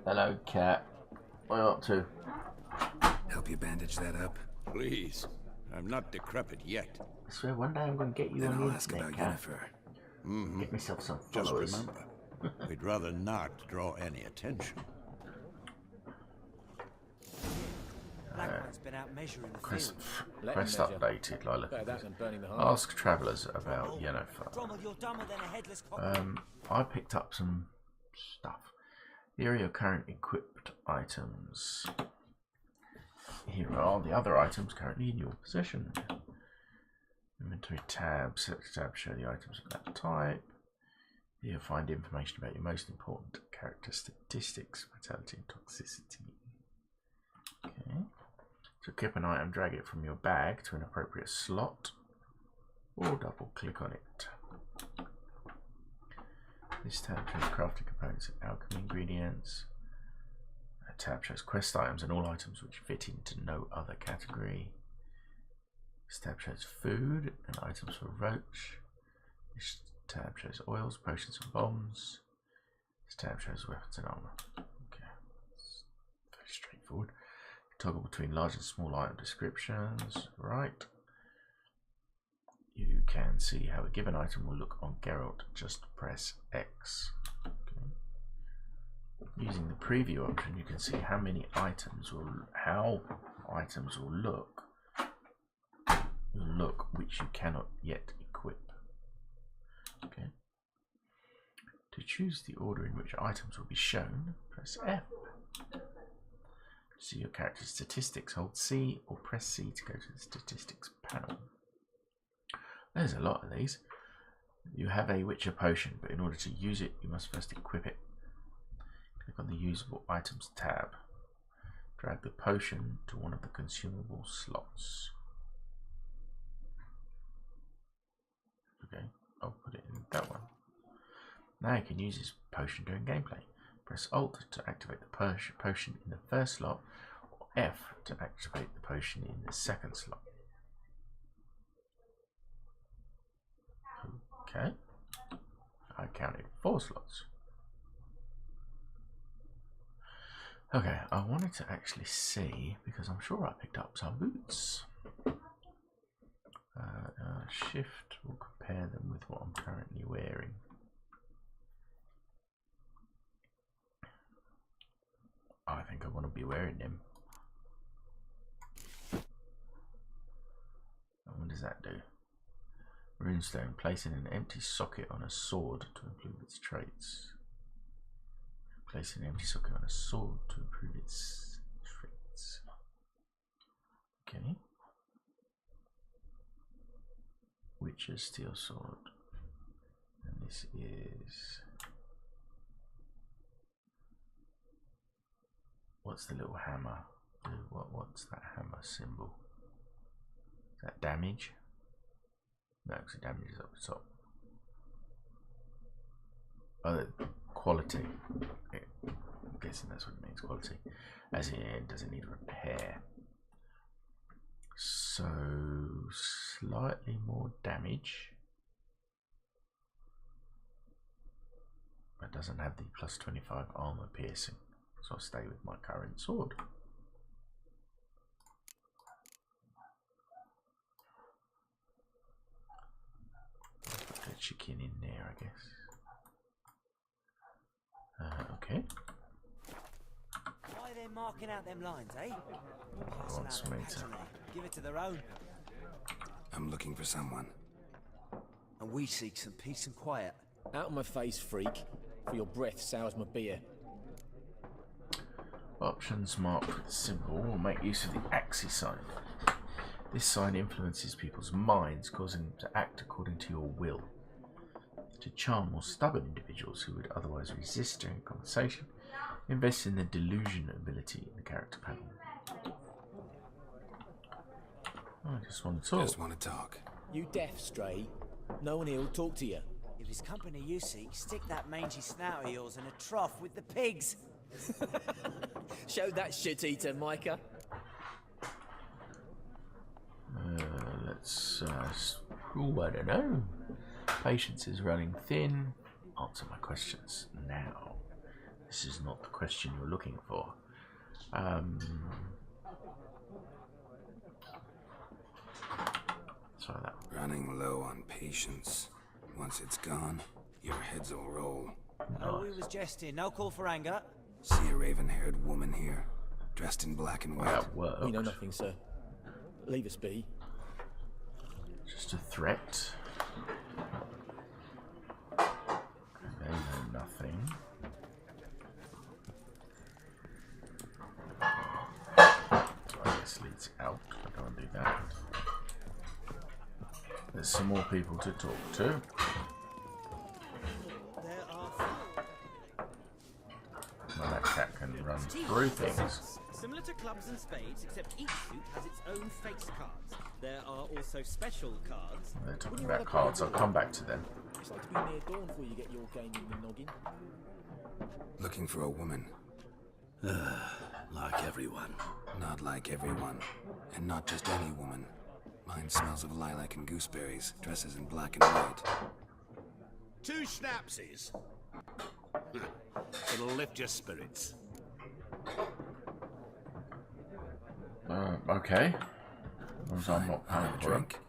Hello, cat. What are you up to? Help you bandage that up? Please. I'm not decrepit yet. I swear one day I'm going to get you Then on I'll the ask internet, about cat. Yennefer. Get myself some Just followers. remember, we'd rather not draw any attention. Blackman's been out measuring the Quest field. updated, Lila. Better that than burning the heart. Ask travellers about Yennefer. Drommel, you're dumber than a headless cock. I picked up some stuff. Here are your current equipped items. Here are the other items currently in your possession. Inventory tab, select tab, show the items of that type. Here you'll find information about your most important character statistics, vitality and toxicity. Okay. To equip an item, drag it from your bag to an appropriate slot, or double click on it. This tab shows crafting components and alchemy ingredients. A tab shows quest items and all items which fit into no other category. This tab shows food and items for Roach. This tab shows oils, potions and bombs. This tab shows weapons and armor. Okay, it's very straightforward. Toggle between large and small item descriptions. Right. You can see how a given item will look on Geralt. Just press X. Okay. Using the preview option, you can see how items will look which you cannot yet equip. Okay. To choose the order in which items will be shown, press F. To see your character's statistics, hold C or press C to go to the statistics panel. There's a lot of these. You have a Witcher potion, but in order to use it, you must first equip it. Click on the Usable Items tab. Drag the potion to one of the consumable slots. Okay, I'll put it in that one. Now you can use this potion during gameplay. Press Alt to activate the potion in the first slot, or F to activate the potion in the second slot. Okay, I counted 4 slots. Okay, I wanted to actually see, because I'm sure I picked up some boots. Shift will compare them with what I'm currently wearing. I think I want to be wearing them. And what does that do? Runestone, placing an empty socket on a sword to improve its traits. Placing an empty socket on a sword to improve its traits. Okay. Witcher's steel sword. And this is... What's the little hammer? What's that hammer symbol? Is that damage? No, because the damage is up the top. Oh, quality. I'm guessing that's what it means, quality. As in, does it need repair? So, slightly more damage. But doesn't have the plus 25 armor piercing. So I'll stay with my current sword. Put the chicken in there, I guess. Okay. Why are they marking out them lines, eh? Wants me to give it to their own. I'm looking for someone. And we seek some peace and quiet. Out of my face, freak. For your breath sours my beer. Options marked with a symbol will make use of the Axis sign. This sign influences people's minds, causing them to act according to your will. To charm more stubborn individuals who would otherwise resist during a conversation, invest in the delusion ability in the character panel. I just want to talk. Just want to talk. You deaf, Stray? No one here will talk to you. If it's company you seek, stick that mangy snout of yours in a trough with the pigs. Show that shit-eater, Micah. Let's... oh, I don't know. Patience is running thin. Answer my questions now. This is not the question you're looking for. Try that. Running low on patience. Once it's gone, your heads will roll. Oh, we was jesting. No call for anger. See a raven-haired woman here, dressed in black and white. That worked. We know nothing, sir. Leave us be. Just a threat. They know nothing. This leads out. I don't want to do that. There's some more people to talk to. Well, that cat can run through things. Similar to clubs and spades, except each suit has its own face cards. There are also special cards. They're talking about cards. I'll come back to them. It's like to be near dawn before you get your game in the noggin. Looking for a woman. Like everyone. Not like everyone. And not just any woman. Mine smells of lilac and gooseberries, dresses in black and white. 2 schnapsies. It'll lift your spirits. Okay. Fine, I'll have a drink.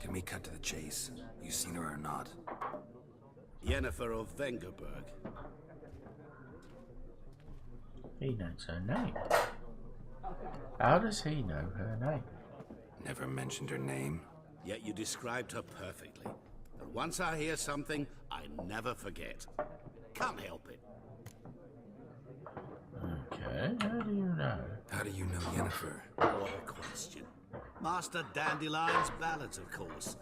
Can we cut to the chase? You seen her or not? Yennefer of Vengerberg. He knows her name. How does he know her name? Never mentioned her name. Yet you described her perfectly. And once I hear something, I never forget. Can't help it. Okay, how do you know? How do you know Yennefer? What a question. Master Dandelion's ballads, of course.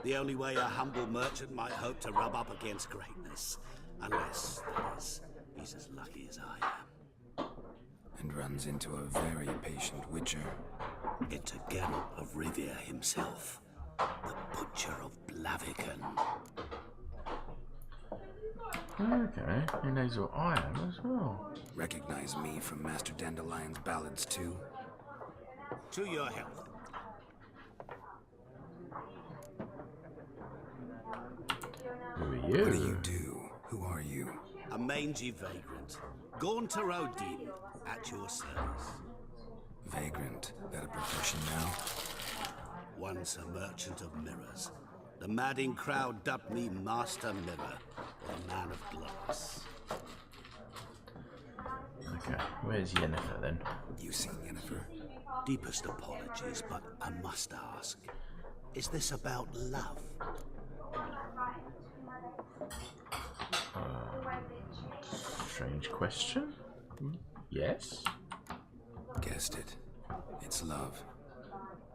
The only way a humble merchant might hope to rub up against greatness. Unless, that is, he's as lucky as I am. And runs into a very patient witcher. It's a Geralt of Rivia himself. The Butcher of Blaviken. Okay, he knows who I am as well. Recognize me from Master Dandelion's ballads too? To your health. Who are you? What do you do? Who are you? A mangy vagrant. Gaunter Odin, at your service. Vagrant? That a profession now? Once a merchant of mirrors. The madding crowd dubbed me Master Mirror, or Man of Glass. Okay, where's Yennefer then? You seen Yennefer? Deepest apologies, but I must ask. Is this about love? Strange question. Yes? Guessed it. It's love.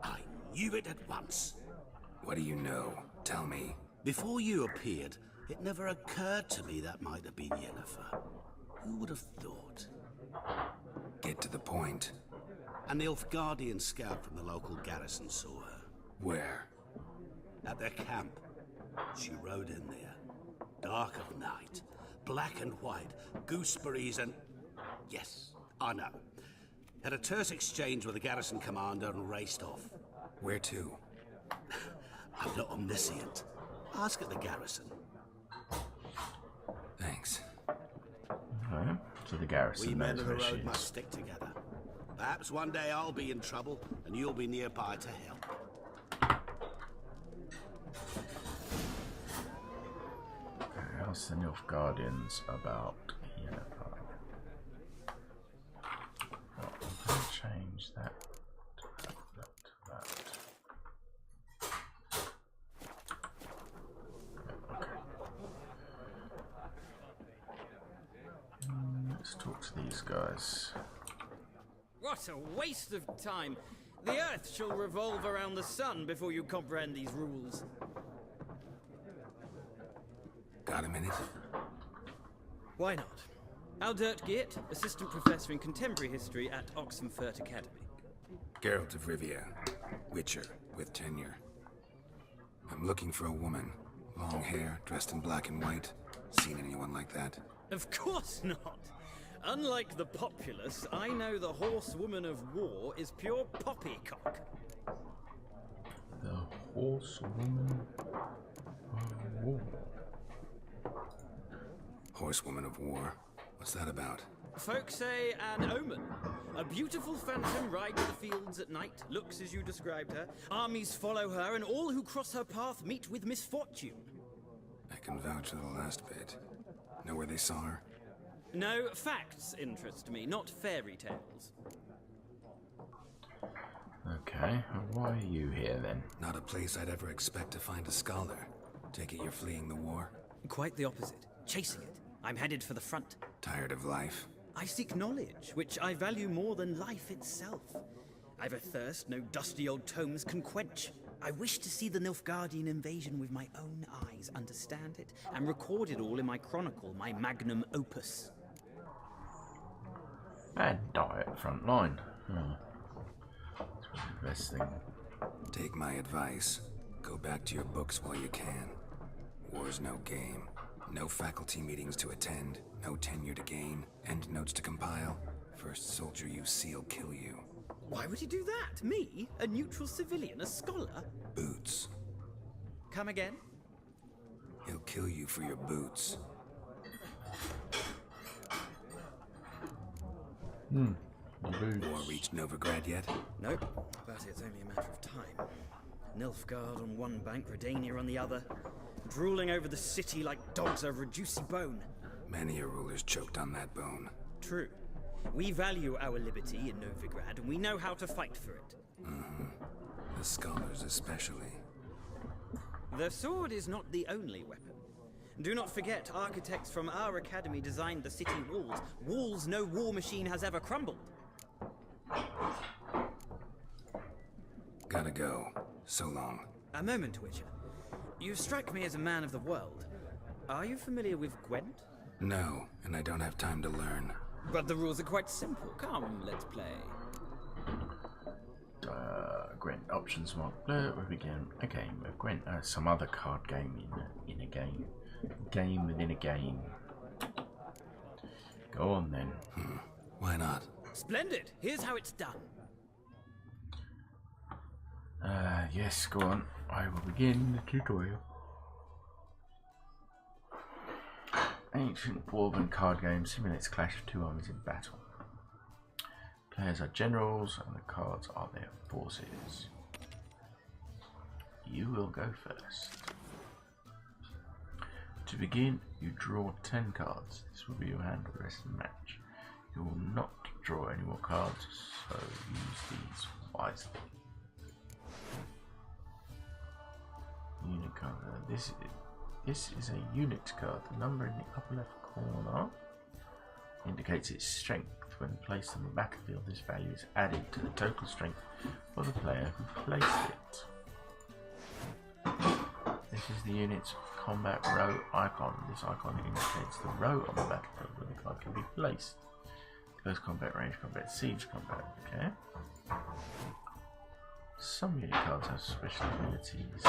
I knew it at once. What do you know? Tell me. Before you appeared, it never occurred to me that might have been Yennefer. Who would have thought? Get to the point. An Nilfgaardian scout from the local garrison saw her. Where? At their camp. She rode in there. Dark of night. Black and white. Gooseberries and... Yes, I know. Had a terse exchange with the garrison commander and raced off. Where to? I'm not omniscient. Ask at the garrison. Thanks. Alright, to the garrison. We men of the knows where road she must is. stick together. Perhaps one day I'll be in trouble and you'll be nearby to help. How's the Nilfgaardians about Yennefer? Well, I'm going to change that to that. Okay. Let's talk to these guys. What a waste of time! The Earth shall revolve around the sun before you comprehend these rules. Got a minute? Why not? Aldert Geert, Assistant Professor in Contemporary History at Oxenfurt Academy. Geralt of Rivia. Witcher, with tenure. I'm looking for a woman. Long hair, dressed in black and white. Seen anyone like that? Of course not! Unlike the populace, I know the horsewoman of war is pure poppycock. The horsewoman of war. Horsewoman of war? What's that about? Folk say an omen. A beautiful phantom rides the fields at night, looks as you described her. Armies follow her, and all who cross her path meet with misfortune. I can vouch for the last bit. Know where they saw her? No, facts interest me, not fairy tales. Okay, why are you here then? Not a place I'd ever expect to find a scholar. Take it you're fleeing the war? Quite the opposite. Chasing it. I'm headed for the front. Tired of life? I seek knowledge, which I value more than life itself. I've a thirst no dusty old tomes can quench. I wish to see the Nilfgaardian invasion with my own eyes, understand it, and record it all in my chronicle, my magnum opus. And die at the front line. That's probably the best thing. Take my advice. Go back to your books while you can. War's no game. No faculty meetings to attend. No tenure to gain. End notes to compile. First soldier you see'll kill you. Why would he do that? Me? A neutral civilian? A scholar? Boots. Come again? He'll kill you for your boots. War reached Novigrad yet? Nope, but it's only a matter of time. Nilfgaard on one bank, Redania on the other, drooling over the city like dogs over a juicy bone. Many a ruler's choked on that bone. True. We value our liberty in Novigrad, and we know how to fight for it. The scholars especially. The sword is not the only weapon. Do not forget, architects from our academy designed the city walls. Walls no war machine has ever crumbled. Gotta go. So long. A moment, Witcher. You strike me as a man of the world. Are you familiar with Gwent? No, and I don't have time to learn. But the rules are quite simple. Come, let's play. Gwent options mark blur. We begin a game of Gwent. Some other card game in a game. Game within a game. Go on then. Why not? Splendid. Here's how it's done. Yes, go on. I will begin the tutorial. Ancient dwarven card game simulates clash of two armies in battle. Players are generals and the cards are their forces. You will go first. To begin, you draw 10 cards. This will be your hand for the rest of the match. You will not draw any more cards, so use these wisely. Unit card. This is a unit card. The number in the upper left corner indicates its strength. When placed on the battlefield, this value is added to the total strength of the player who placed it. This is the unit's combat row icon. This icon indicates the row on the battlefield where the card can be placed. Close combat, range combat, siege combat. Okay. Some unit cards have special abilities.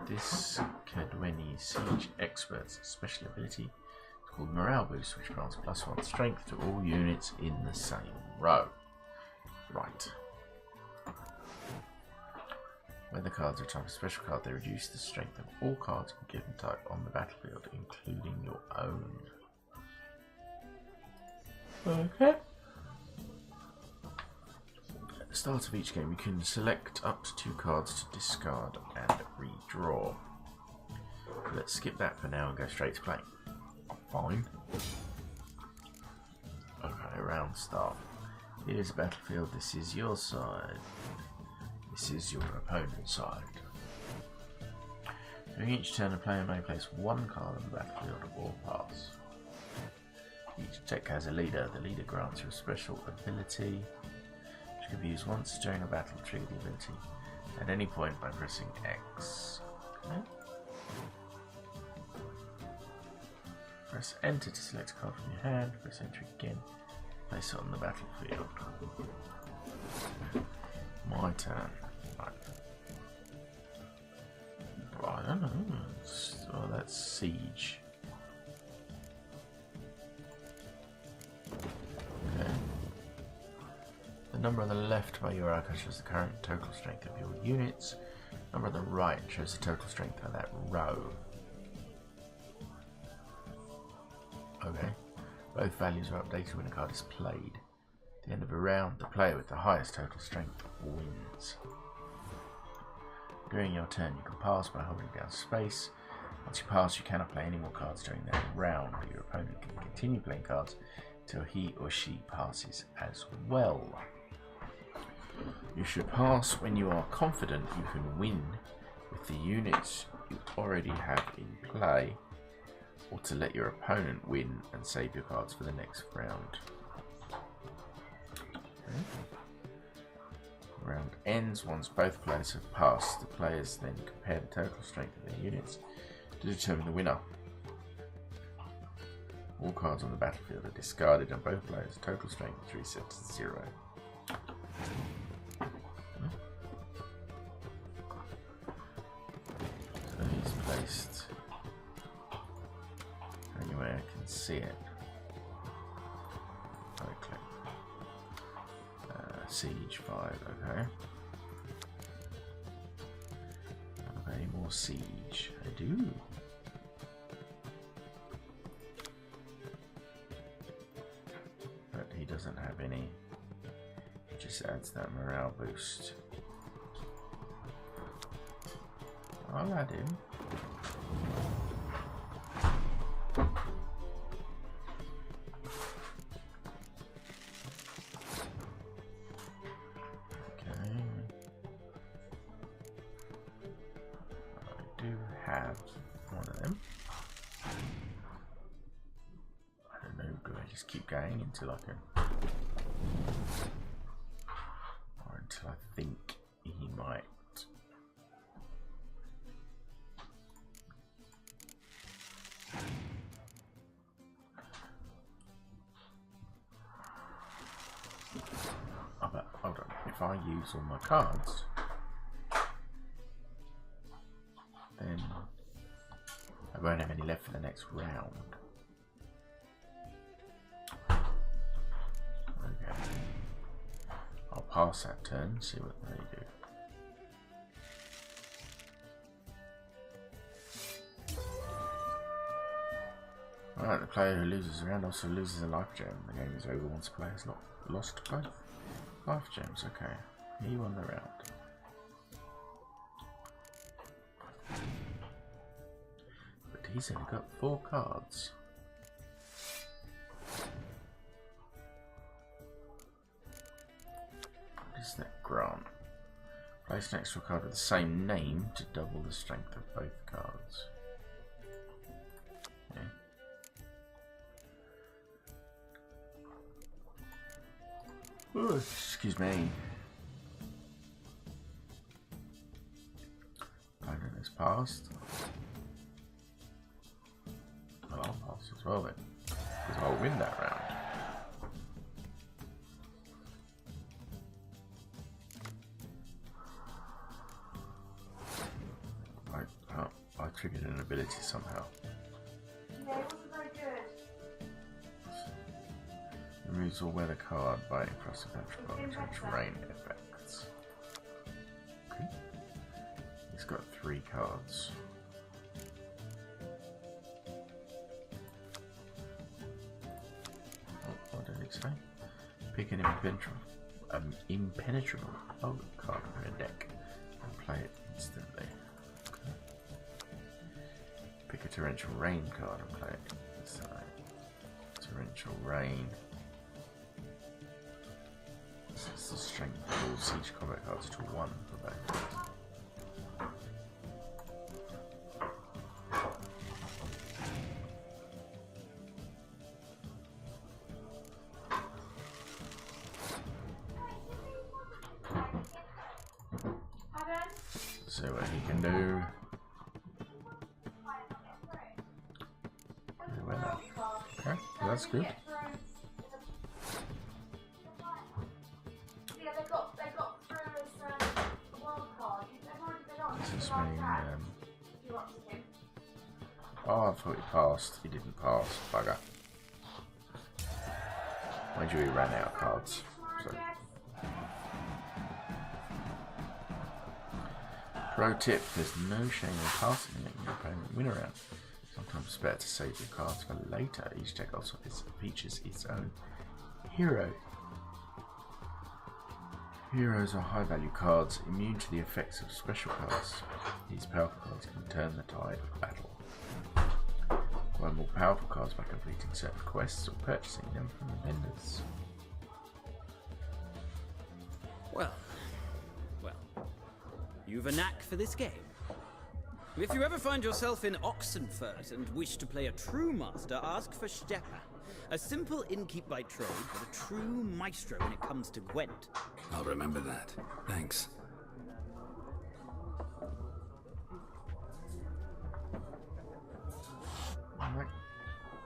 This Kedweni Siege Expert's special ability is called Morale Boost, which grants +1 strength to all units in the same row. Right. When the cards are a type of special card, they reduce the strength of all cards of a given type on the battlefield, including your own. Okay. At the start of each game, you can select up to 2 cards to discard and redraw. Let's skip that for now and go straight to play. Fine. Okay, round start. Here's the battlefield. This is your side. This is your opponent's side. During each turn, a player may place 1 card on the battlefield or pass. Each deck has a leader. The leader grants you a special ability, which can be used once during a battle to trigger the ability at any point by pressing X. Okay. Press Enter to select a card from your hand. Press Enter again. Place it on the battlefield. My turn. Right. I don't know. Oh, that's Siege. Okay. The number on the left by your icon shows the current total strength of your units. The number on the right shows the total strength of that row. Okay. Both values are updated when a card is played. At the end of a round, the player with the highest total strength wins. During your turn, you can pass by holding down space. Once you pass, you cannot play any more cards during that round. Your opponent can continue playing cards until he or she passes as well. You should pass when you are confident you can win with the units you already have in play, or to let your opponent win and save your cards for the next round. Okay. Round ends once both players have passed. The players then compare the total strength of their units to determine the winner. All cards on the battlefield are discarded and both players' total strength is reset to 0. So he's placed anywhere I can see it. Right click. Siege 5, okay. Have any more siege? I do. But he doesn't have any. He just adds that morale boost. I'll add him. Have one of them. I don't know, do I just keep going until I can, or until I think he might? Oh, but hold on, if I use all my cards, then I won't have any left for the next round. Okay. I'll pass that turn, see what they do. Alright, the player who loses a round also loses a life gem. The game is over once the player has not lost both life gems. Okay, he won the round. He's only got 4 cards. What is that grant? Place an extra card with the same name to double the strength of both cards. Okay. Oh, excuse me. Opponent has passed. I'll pass as well then, because I'll win that round. I triggered an ability somehow. Yeah, it wasn't very good. Removes all weather card by cross the terrain effects. Okay. He's got 3 cards. What did it say? Pick an impenetrable card from your deck and play it instantly. Okay. Pick a torrential rain card and play it instantly. Torrential rain. This is the strength of all siege combat cards to 1 for both. See what he can do. Okay, well, that's good. Does this mean, oh, I thought he passed. He didn't pass. Bugger. Mind you, he ran out of cards. So. Pro tip, there's no shame in passing and letting your opponent win around. Sometimes it's better to save your cards for later. Each deck also features its own hero. Heroes are high value cards, immune to the effects of special cards. These powerful cards can turn the tide of battle. Acquire more powerful cards by completing certain quests or purchasing them from the vendors. Well, you've a knack for this game. If you ever find yourself in Oxenfurt and wish to play a true master, ask for Stepper. A simple innkeep by trade, but a true maestro when it comes to Gwent. I'll remember that. Thanks.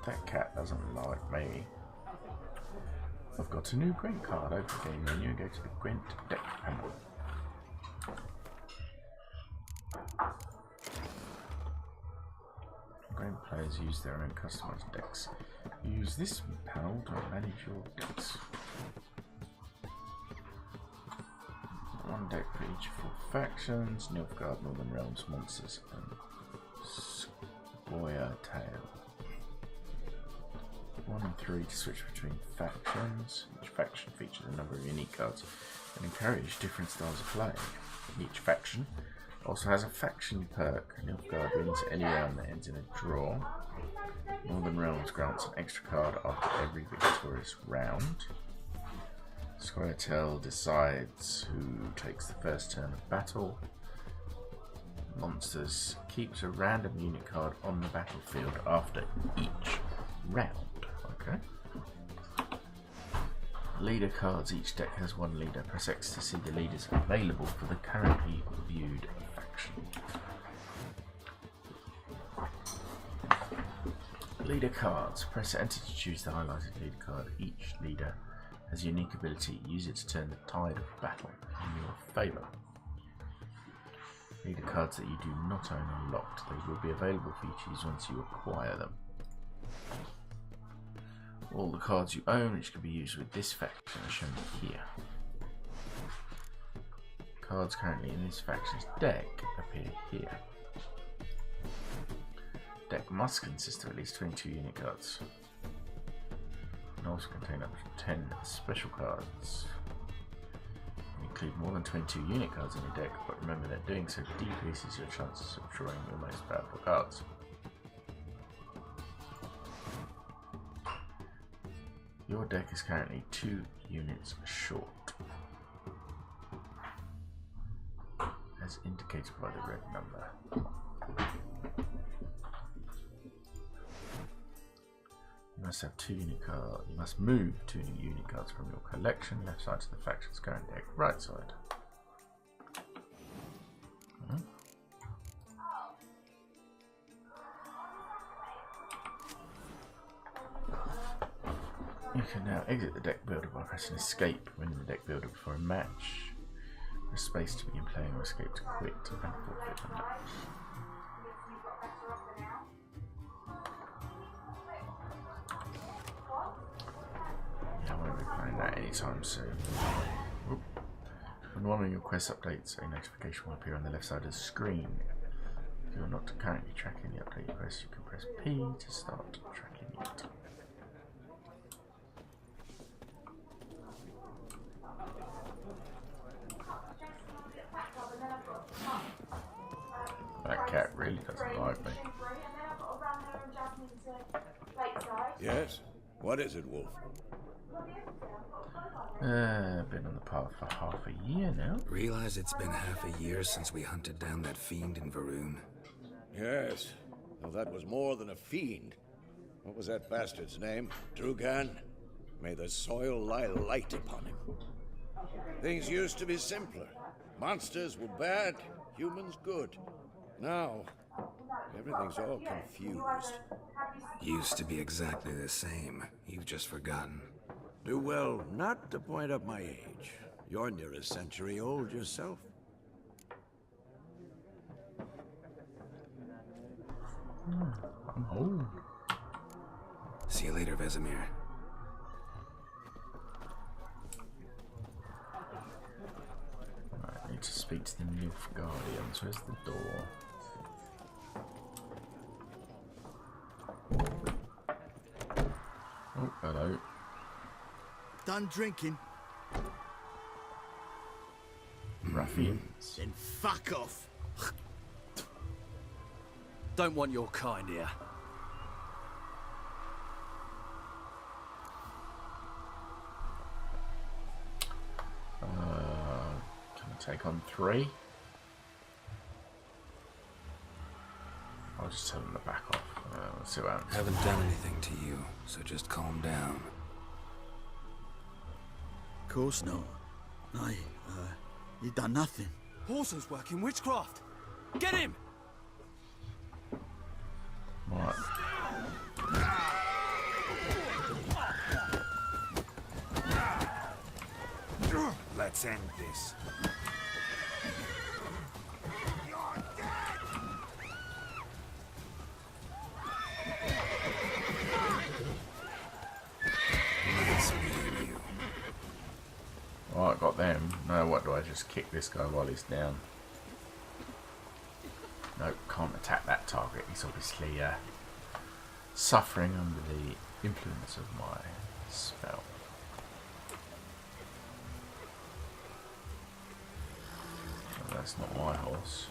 That cat doesn't like me. I've got a new Gwent card. Open the game menu and go to the Gwent deck panel. Gwent players use their own customized decks. Use this panel to manage your decks. One deck for each of 4 factions: Nilfgaard, Northern Realms, Monsters, and Squire Tail. 1 and 3 to switch between factions. Each faction features a number of unique cards that encourage different styles of play. Each faction also has a faction perk. Nilfgaard wins any round that ends in a draw. Northern Realms grants an extra card after every victorious round. Squire Tail decides who takes the first turn of battle. Monsters keeps a random unit card on the battlefield after each round. Okay. Leader cards. Each deck has 1 leader. Press X to see the leaders available for the currently viewed faction. Leader cards. Press Enter to choose the highlighted leader card. Each leader has a unique ability. Use it to turn the tide of battle in your favour. Leader cards that you do not own are locked. They will be available for you to use once you acquire them. All the cards you own which can be used with this faction are shown here. Cards currently in this faction's deck appear here. Deck must consist of at least 22 unit cards. And also contain up to 10 special cards. Include more than 22 unit cards in your deck, but remember that doing so decreases your chances of drawing your most powerful cards. Your deck is currently 2 units short, as indicated by the red number. You must have 2 unit cards. You must move 2 unit cards from your collection, left side to the faction's current deck, right side. You can now exit the deck builder by pressing escape when in the deck builder before a match. Press space to begin playing or escape to quit and forfeit the match. Yeah, I won't be playing that anytime soon. Oop. When one of your quest updates, a notification will appear on the left side of the screen. If you are not currently tracking the update quest, you can press P to start tracking it. That cat really doesn't like me. Yes? What is it, Wolf? Been on the path for half a year now. Realize it's been half a year since we hunted down that fiend in Varun? Yes. Well, that was more than a fiend. What was that bastard's name? Drugan? May the soil lie light upon him. Things used to be simpler. Monsters were bad, humans good. Now, everything's all confused. Used to be exactly the same. You've just forgotten. Do well not to point up my age. You're near a century old yourself. I'm old. See you later, Vesemir. I need to speak to the Nilfgaardians. Where's the door? Oh, hello. Done drinking? Ruffians. Then fuck off. Don't want your kind here. Can I take on 3? I'll just tell them to back off. Let's see what happens. Haven't done anything to you, so just calm down. Of course not. You done nothing. Horson's working witchcraft. Get him! What? Let's end this. Right, got them. Now what do I just kick this guy while he's down? Nope, can't attack that target. He's obviously suffering under the influence of my spell. So that's not my horse.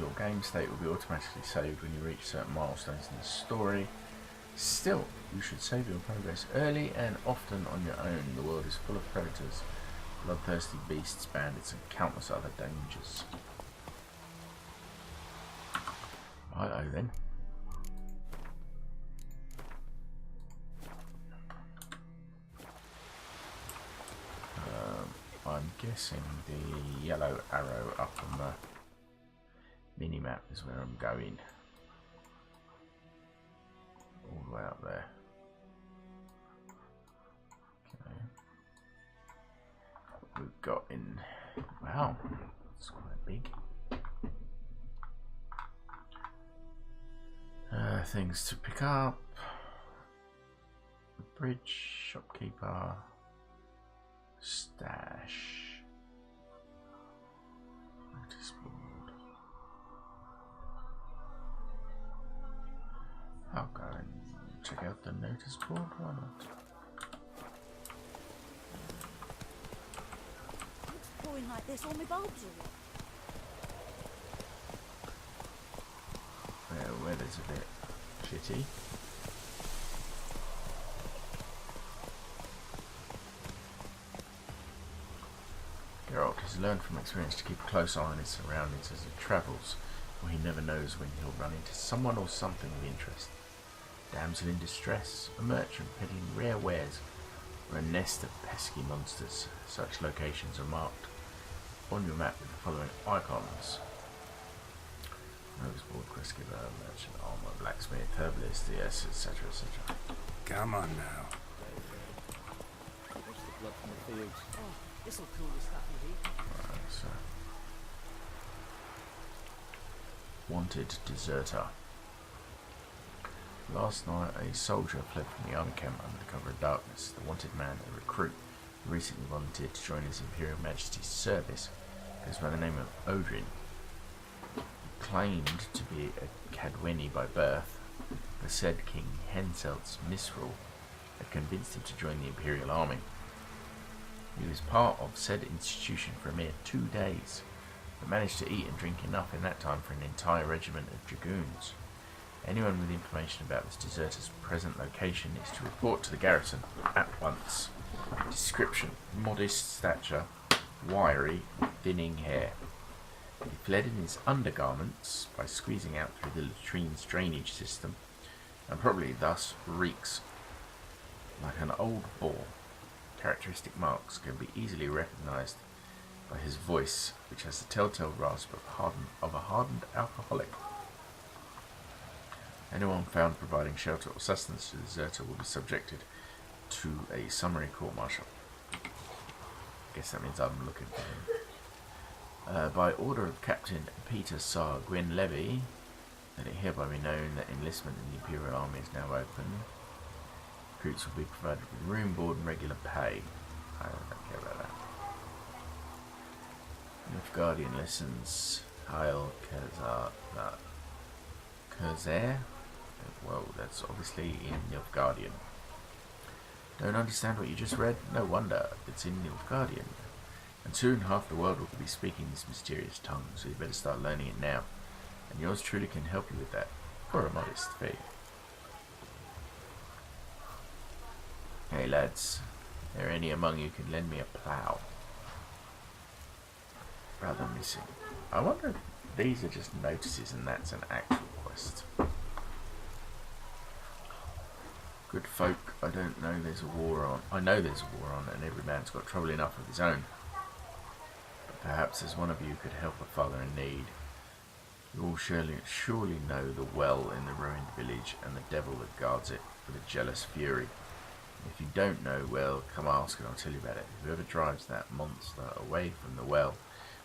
Your game state will be automatically saved when you reach certain milestones in the story. Still, you should save your progress early and often on your own. The world is full of predators, bloodthirsty beasts, bandits, and countless other dangers. Righto then. I'm guessing the yellow arrow up on the minimap is where I'm going. All the way up there. Okay. What we've got in... Wow, it's quite big. Things to pick up. The bridge, shopkeeper, stash, notice board. I'll go and check out the notice board, why not? It's pouring like this, all my bulbs are wet. The weather's a bit shitty. Geralt has learned from experience to keep a close eye on his surroundings as he travels, for he never knows when he'll run into someone or something of interest. Damsel in distress, a merchant peddling rare wares, or a nest of pesky monsters. Such locations are marked on your map with the following icons: Noseboard, quest giver, merchant, armor, blacksmith, herbalist, yes, etc., etc. Come on now. Watch the blood from the fields. Oh, this'll cool the stuff you eat. Right, so. Wanted deserter. Last night, a soldier fled from the army camp under the cover of darkness. The wanted man, a recruit, who recently volunteered to join His Imperial Majesty's service, goes by the name of Odrin. He claimed to be a Cadweni by birth. The said King Henselt's misrule had convinced him to join the Imperial Army. He was part of said institution for a mere 2 days, but managed to eat and drink enough in that time for an entire regiment of dragoons. Anyone with information about this deserter's present location is to report to the garrison at once. Description: modest stature, wiry, thinning hair. He fled in his undergarments by squeezing out through the latrine's drainage system, and probably thus reeks like an old boar. Characteristic marks can be easily recognised by his voice, which has the telltale rasp of a hardened alcoholic. Anyone found providing shelter or sustenance to the deserter will be subjected to a summary court-martial. Guess that means I'm looking for him. By order of Captain Peter Sar Gwyn Levy, let it hereby be known that enlistment in the Imperial Army is now open. Recruits will be provided with room, board, and regular pay. I don't care about that. Nilfgaardian lessons. Heil Kerzer. Well, that's obviously in Nilfgaardian. Don't understand what you just read? No wonder, it's in Nilfgaardian. And soon half the world will be speaking this mysterious tongue, so you better start learning it now. And yours truly can help you with that, for a modest fee. Hey lads, are any among you can lend me a plough? Brother missing. I wonder if these are just notices and that's an actual quest. Good folk, I don't know there's a war on. I know there's a war on and every man's got trouble enough of his own. But perhaps as one of you could help a father in need. You all surely know the well in the ruined village and the devil that guards it with a jealous fury. If you don't know, well, come ask and I'll tell you about it. Whoever drives that monster away from the well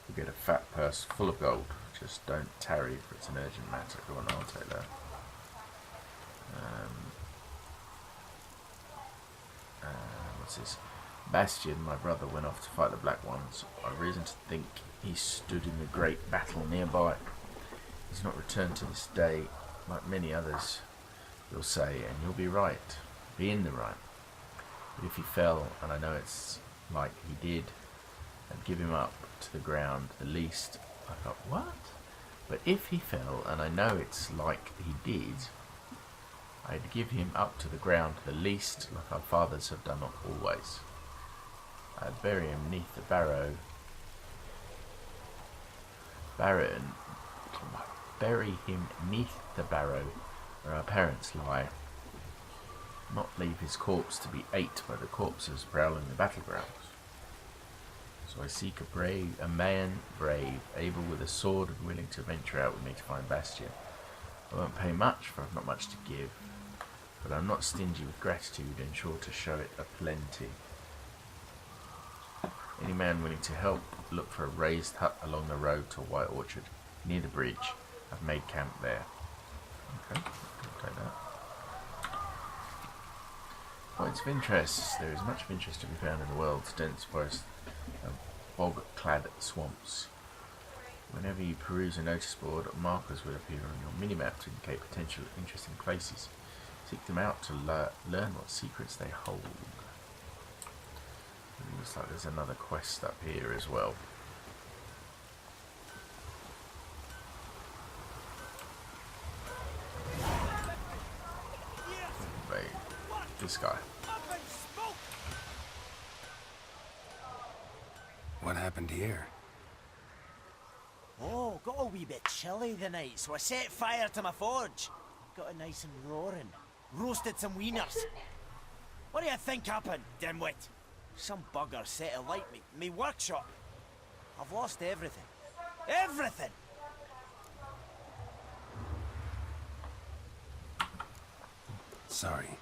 will get a fat purse full of gold. Just don't tarry, for it's an urgent matter. Go on, I'll take that. What's this? Bastian, my brother, went off to fight the Black Ones. I've reason to think he stood in the great battle nearby. He's not returned to this day, like many others, you'll say, and you'll be right. Be in the right. But if he fell, and I know it's like he did, I'd give him up to the ground the least. I thought, what? But if he fell, and I know it's like he did, I'd give him up to the ground the least, like our fathers have done always. I'd bury him neath the barrow. Bury him neath the barrow where our parents lie. Not leave his corpse to be ate by the corpses prowling the battlegrounds. So I seek a man brave, able with a sword and willing to venture out with me to find Bastian. I won't pay much, for I've not much to give, but I'm not stingy with gratitude and sure to show it a plenty. Any man willing to help, look for a raised hut along the road to White Orchard, near the bridge. I've made camp there. Okay, I'll take that. Points of interest. There is much of interest to be found in the world's dense forest of bog-clad swamps. Whenever you peruse a notice board, markers will appear on your minimap to indicate potential interesting places. Seek them out to learn what secrets they hold. It looks like there's another quest up here as well. Wait, this guy. What happened here? Oh, got a wee bit chilly the night, so I set fire to my forge. Got it nice and roaring. Roasted some wieners. What do you think happened, dimwit? Some bugger set alight me workshop. I've lost everything. Everything! Sorry.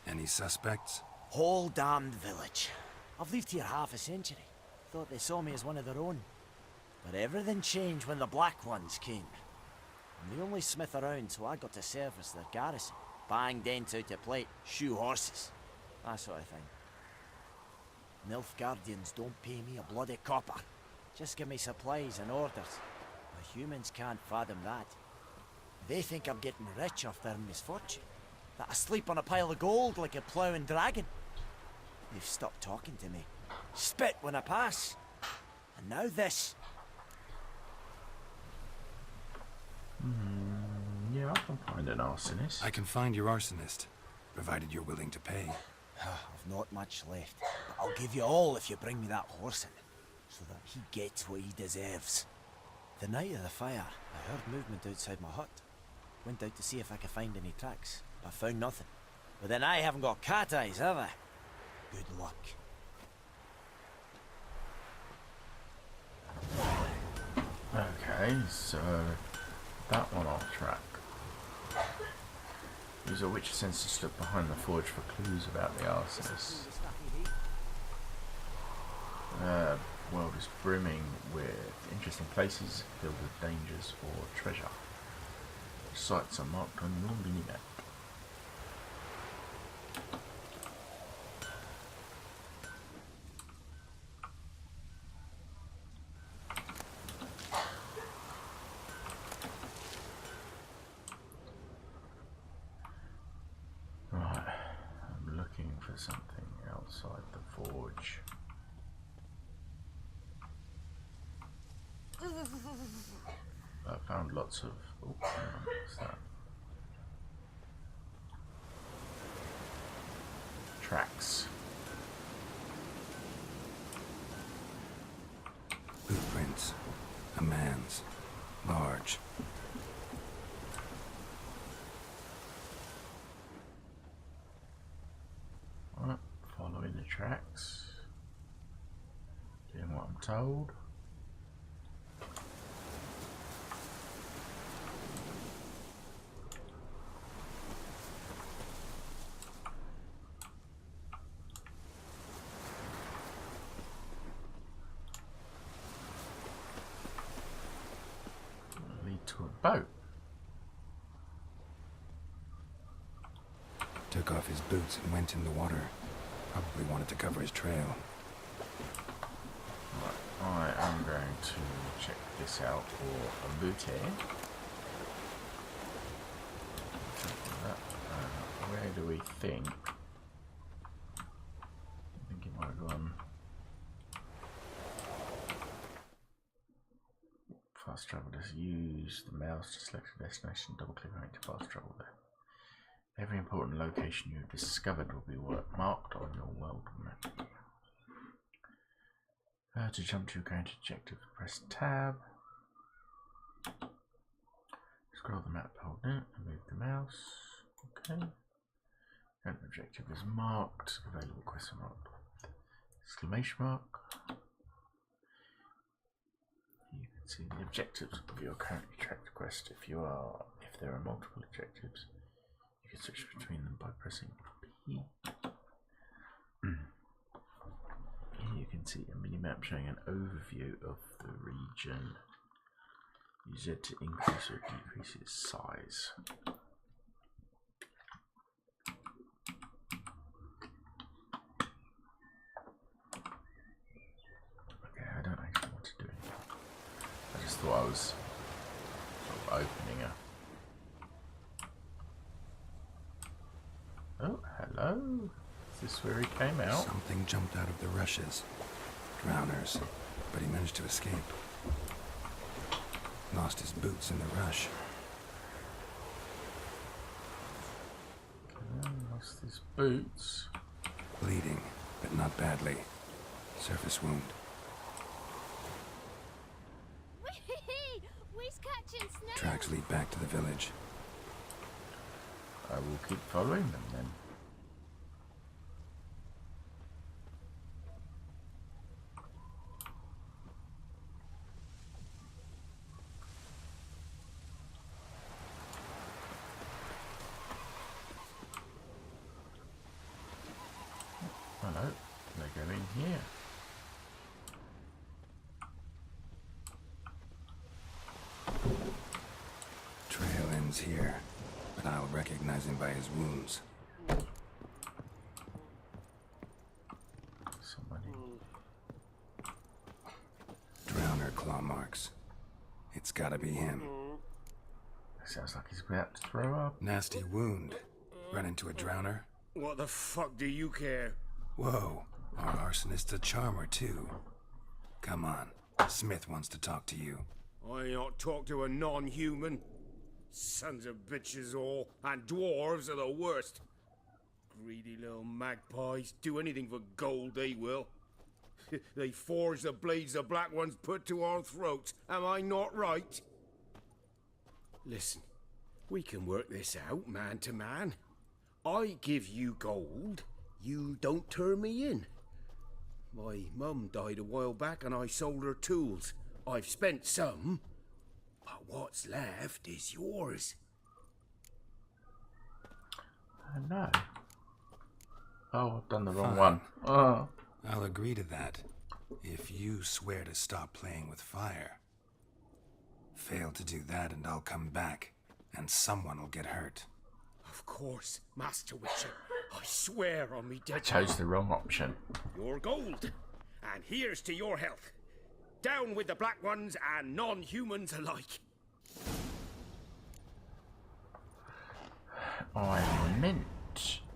Any suspects? Whole damned village. I've lived here half a century. Thought they saw me as one of their own. But everything changed when the Black Ones came. I'm the only smith around, so I got to service their garrison. Bang dents out of plate, shoe horses. That sort of thing. Nilfgaardians don't pay me a bloody copper. Just give me supplies and orders. But humans can't fathom that. They think I'm getting rich off their misfortune. That I sleep on a pile of gold like a ploughing dragon. They've stopped talking to me. Spit when I pass. And now this. Yeah, I can find an arsonist. I can find your arsonist, provided you're willing to pay. I've not much left, but I'll give you all if you bring me that horse in, so that he gets what he deserves. The night of the fire, I heard movement outside my hut. Went out to see if I could find any tracks, but found nothing. But then I haven't got cat eyes, have I? Good luck. Okay, so that one I'll track. Use a witch sense to look behind the forge for clues about the arsonist. World is brimming with interesting places filled with dangers or treasure. Sites are marked on your minimap. Right, I'm looking for something outside the forge. I found lots of... Oh, hang on, what's that? Tracks. Footprints. A man's. Large. Right, following the tracks. Doing what I'm told. to a boat. Took off his boots and went in the water. Probably wanted to cover his trail. Right, I am going to check this out for a booty. Where do we think? I think it might have gone. Fast travel. Just use the mouse to select a destination. Double click on it to fast travel there. Every important location you have discovered will be marked on your world map. To jump to your current objective, press tab. Scroll the map, hold it, and move the mouse. Okay. Current objective is marked. Available question mark. Exclamation mark. You can see the objectives of your currently tracked quest. If there are multiple objectives, you can switch between them by pressing P. Here you can see a mini-map showing an overview of the region. Use it to increase or decrease its size. Okay, I don't actually want to do anything. I just thought I was sort of opening a... Oh, hello. Is this where he came out? Something jumped out of the rushes. Drowners. But he managed to escape. Lost his boots in the rush. Okay, lost his boots. Bleeding, but not badly. Surface wound. We's catching snails. Tracks lead back to the village. I will keep following them then. Hello, they go in here. Trail ends here, but I'll recognize him by his wounds. Somebody. Drowner claw marks. It's gotta be him. Sounds like he's about to throw up. Nasty wound. Run into a drowner? What the fuck do you care? Whoa, our arsonist's a charmer too. Come on, Smith wants to talk to you. I ain't not talk to a non-human. Sons of bitches all, and dwarves are the worst. Greedy little magpies, do anything for gold they will. They forge the blades the Black Ones put to our throats, am I not right? Listen, we can work this out man to man. I give you gold, you don't turn me in. My mum died a while back and I sold her tools. I've spent some, but what's left is yours. No. Oh, I've done the wrong one. Oh. I'll agree to that, if you swear to stop playing with fire. Fail to do that and I'll come back, and someone will get hurt. Of course, Master Witcher. I swear on me dead. I chose the wrong option. Your gold, and here's to your health. Down with the Black Ones and non-humans alike. I meant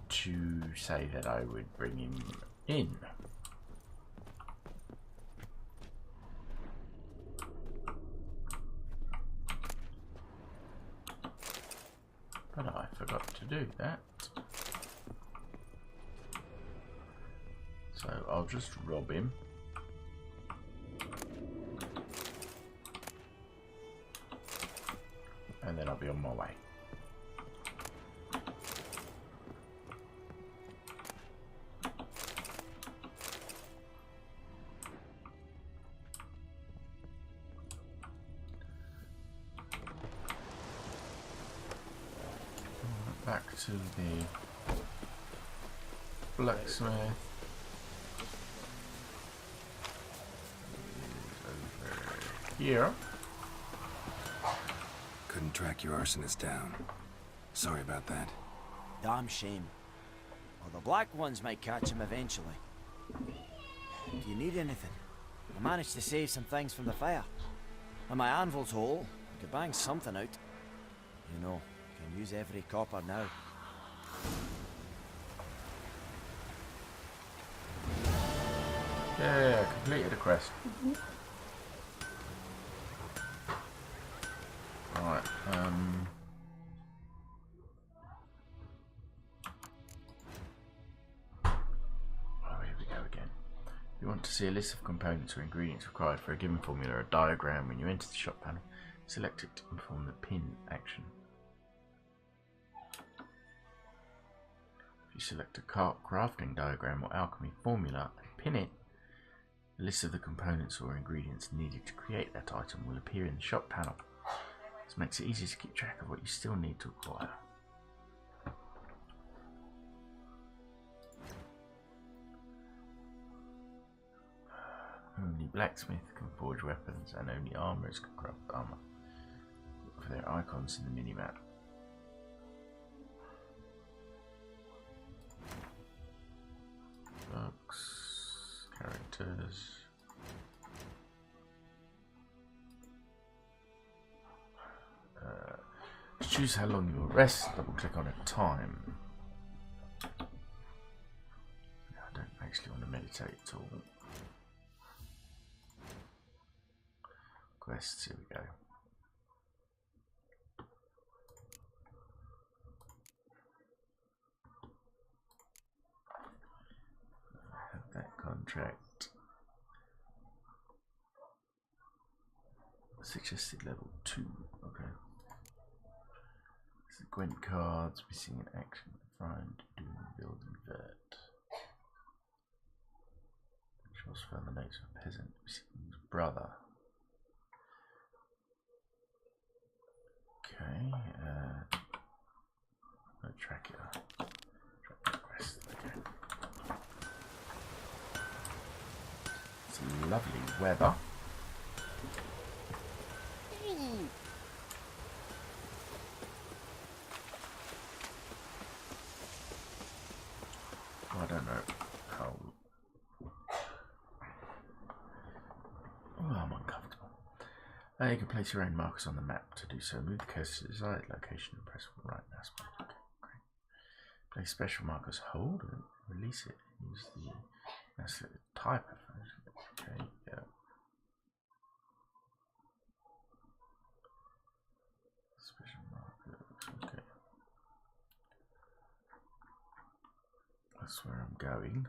to say that I would bring him in. But I forgot to do that. So I'll just rob him. And then I'll be on my way. Back to the blacksmith. Over here. can't track your arsonist down. Sorry about that. Damn shame. Well, the black ones might catch him eventually. Do you need anything? I managed to save some things from the fire. And my anvil's whole. I could bang something out. You know, can use every copper now. Yeah, completed a quest. Right, oh, here we go again. You want to see a list of components or ingredients required for a given formula, a diagram. When you enter the shop panel, select it and perform the pin action. If you select a crafting diagram or alchemy formula and pin it, the list of the components or ingredients needed to create that item will appear in the shop panel. This makes it easy to keep track of what you still need to acquire. Only blacksmith can forge weapons and only armourers can craft armour. Look for their icons in the minimap. Books, characters. Choose how long you will rest. Double click on a time. I don't actually want to meditate at all. Quests, here we go. I have that contract. Suggested level 2. Okay. Gwent cards, missing an action, find, do, build, invert. Transfer the notes of a peasant, missing his brother. Okay, track it. Track the quest. Okay. It's lovely weather. I don't know how. Oh, I'm uncomfortable. You can place your own markers on the map. To do so, move the cursor to the desired location and press right mouse button. Okay, great. Place special markers, hold and release it. Use the type of it. Okay, yeah. Special markers, okay. That's where I'm going.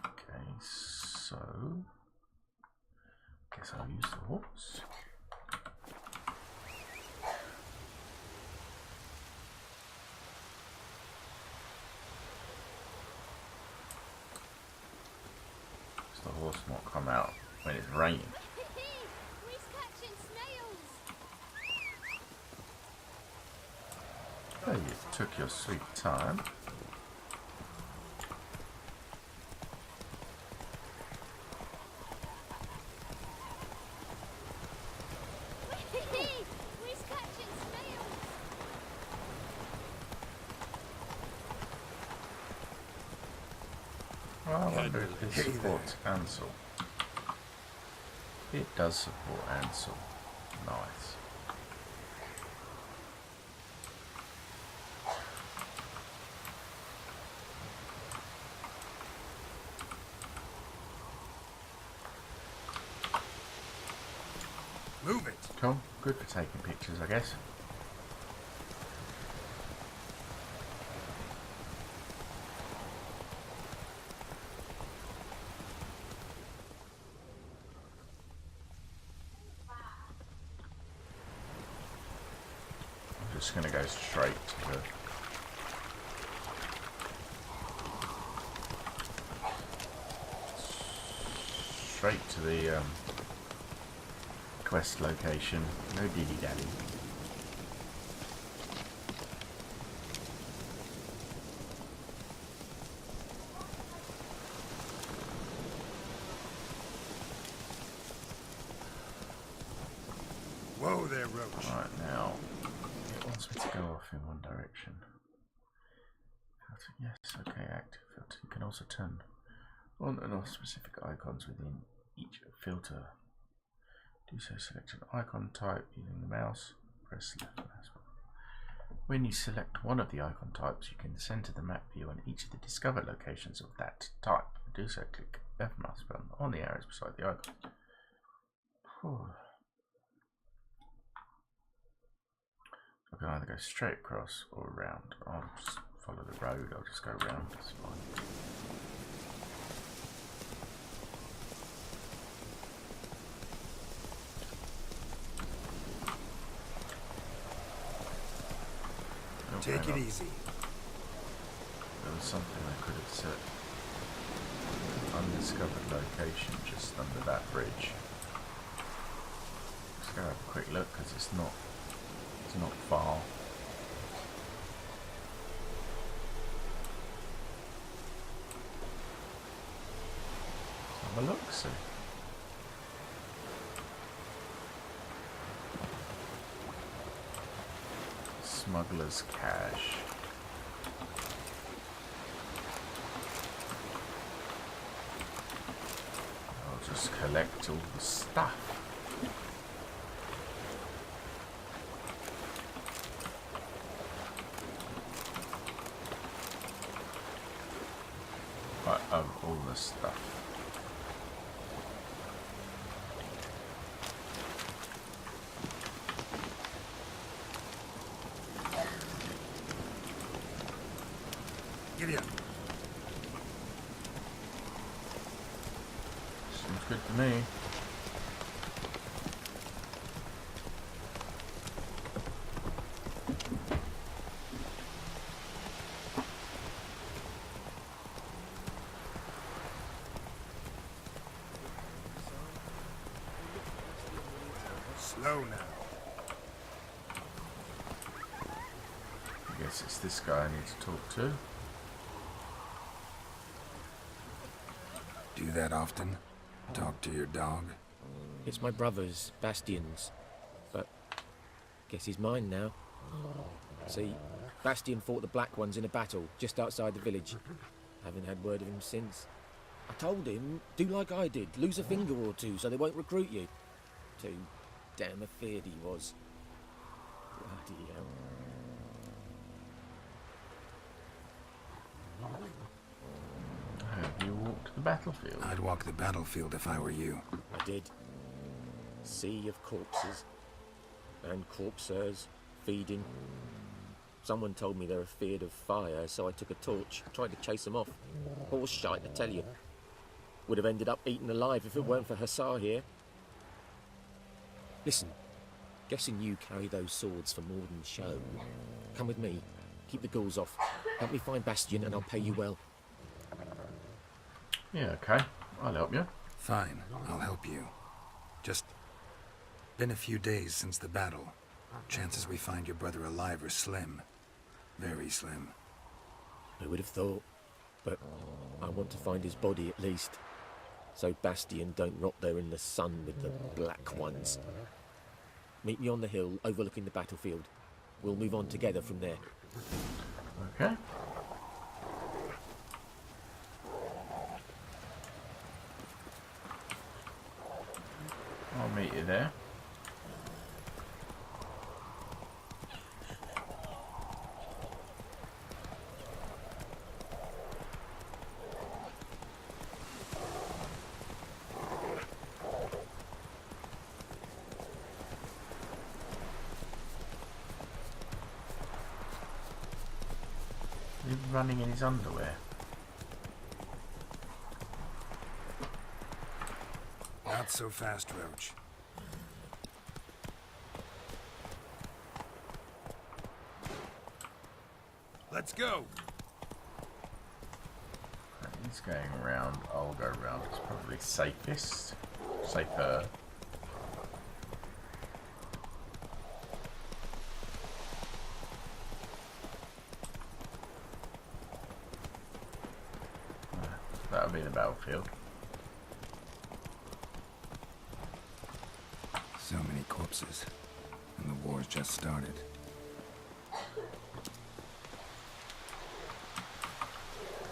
Okay, so guess I'll use the horse. The horse won't come out when it's raining. Oh, you took your sweet time. Well, I wonder if it supports Ansel. It does support Ansel. Nice. Move it. Cool. Good for taking pictures, I guess. Just going to go straight to the quest location. No dilly dally. there, Roach. Right, now, it wants me to go off in one direction. Filter, yes, okay, active filter. You can also turn on and off specific icons within each filter. Do so, select an icon type using the mouse, press left mouse button. When you select one of the icon types, you can center the map view on each of the discovered locations of that type. Do so, click left mouse button on the arrows beside the icon. I can either go straight across or around. I'll just follow the road, I'll just go around, that's fine. Take it easy. There was something I could have set. An undiscovered location just under that bridge. Let's go have a quick look because it's not far. Let's have a look, see. Smuggler's cache. I'll just collect all the stuff. All the stuff. Giddy up. Seems good to me. Slow now. I guess it's this guy I need to talk to. Do that often? Talk to your dog? It's my brother's, Bastian's. But guess he's mine now. See, Bastian fought the Black Ones in a battle just outside the village. Haven't had word of him since. I told him, do like I did, lose a finger or two so they won't recruit you. Too damn afeard he was. Bloody hell. Have you walked the battlefield? I'd walk the battlefield if I were you. I did. Sea of corpses. And corpsers feeding. Someone told me they're afeard of fire, so I took a torch, tried to chase them off. Horse shite, I tell you. Would have ended up eaten alive if it weren't for Hussar here. Listen, guessing you carry those swords for more than show. Come with me, keep the ghouls off. Help me find Bastian and I'll pay you well. Yeah, okay. I'll help you. Fine, I'll help you. Just been a few days since the battle. Chances we find your brother alive are slim. Very slim. I would have thought, but I want to find his body at least. So Bastian don't rot there in the sun with the Black Ones. Meet me on the hill overlooking the battlefield. We'll move on together from there. Okay. I'll meet you there. He's running in his underwear. Not so fast, Roach. Let's go. He's going around. I'll go around. It's probably safest. Safer. That'll be the battlefield. So many corpses. And the war's just started.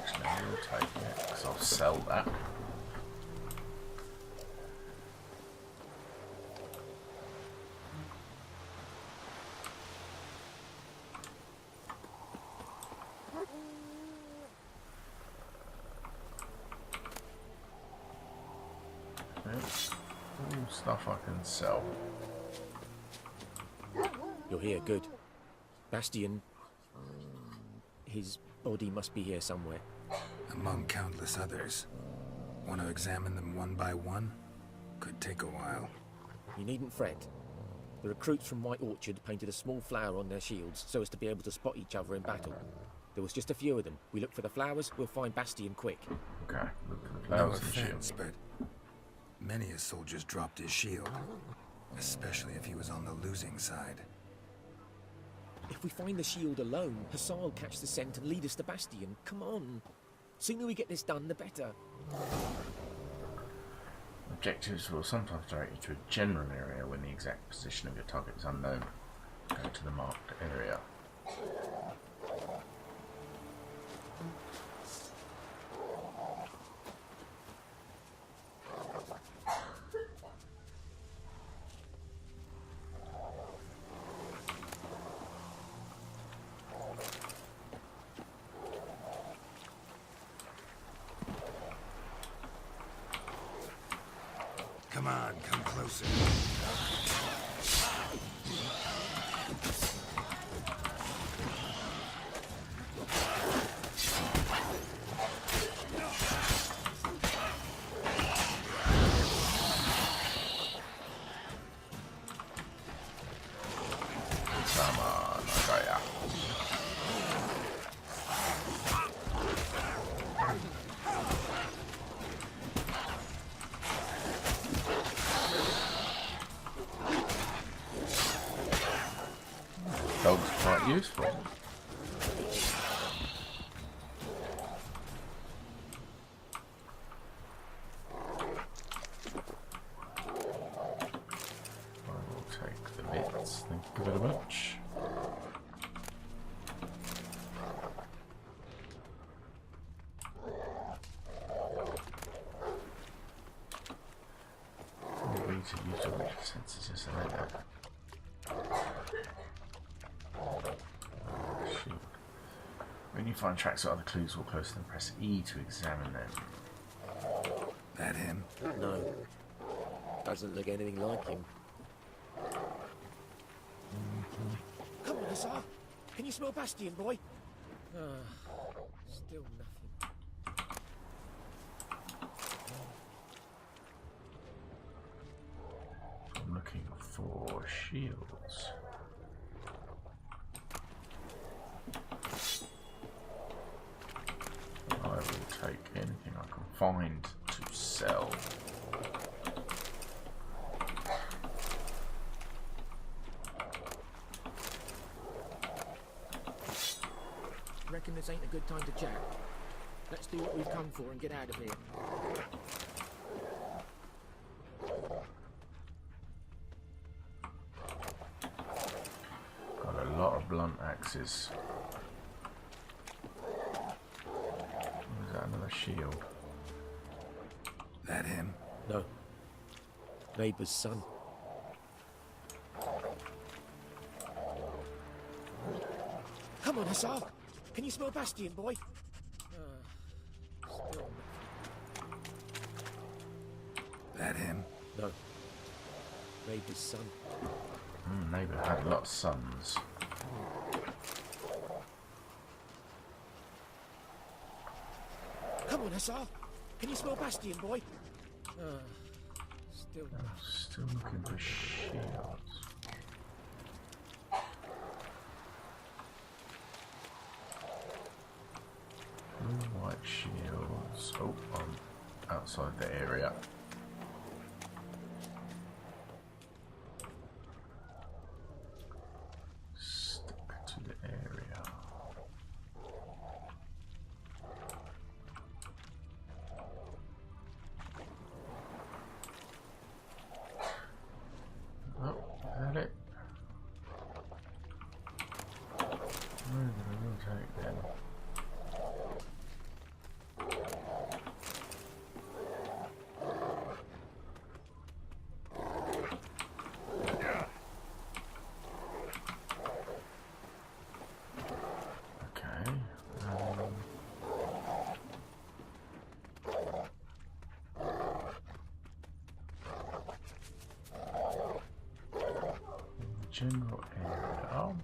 Actually, I will take it, because I'll sell that. All stuff I can sell. You're here, good. Bastion... his body must be here somewhere. Among countless others. Want to examine them one by one? Could take a while. You needn't fret. The recruits from White Orchard painted a small flower on their shields so as to be able to spot each other in battle. There was just a few of them. We look for the flowers, we'll find Bastion quick. Okay, look for the No flowers and offense, shield. but many a soldier's dropped his shield. Especially if he was on the losing side. If we find the shield alone, Hassan will catch the scent and lead us to Bastion. Come on. Sooner we get this done, the better. Objectives will sometimes direct you to a general area when the exact position of your target is unknown. Go to the marked area. Come on, come closer. Come on, I got ya. Dog's quite useful. I will take the bits. Thank you very much. Maybe to use your rich senses just like that. Shield. When you find tracks or other clues or close to them, press E to examine them. That him? No. Doesn't look anything like him. Come on, Hassan. Can you smell Bastion, boy? Still nothing. I'm looking for shields. I will take anything I can find to sell. Reckon this ain't a good time to chat. Let's do what we've come for and get out of here. Got a lot of blunt axes. Is that another shield? That him? No. Neighbour's son. Come on, Hassan. Can you smell Bastion, boy? Still nothing. That him? No. Neighbour's son. Neighbour had a lot of sons. Come on, Hassan. Can you smell Bastion, boy? Still nothing. Still looking for shields. Blue, white shields. Oh, I'm outside the area. Stick to the area. Oh, is that it? general area.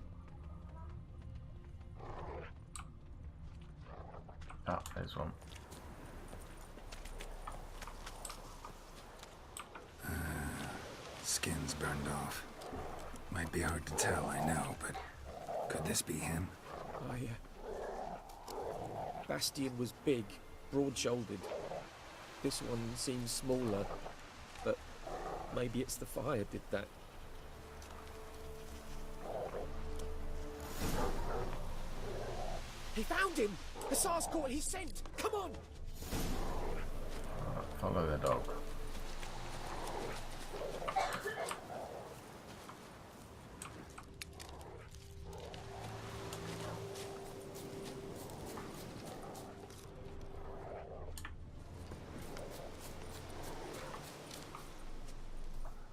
Ah, there's one. Skin's burned off. Might be hard to tell, I know, but could this be him? Bastian was big, broad-shouldered. This one seems smaller, but maybe it's the fire did that. He found him! Hussar's caught his scent! Come on! Follow the dog.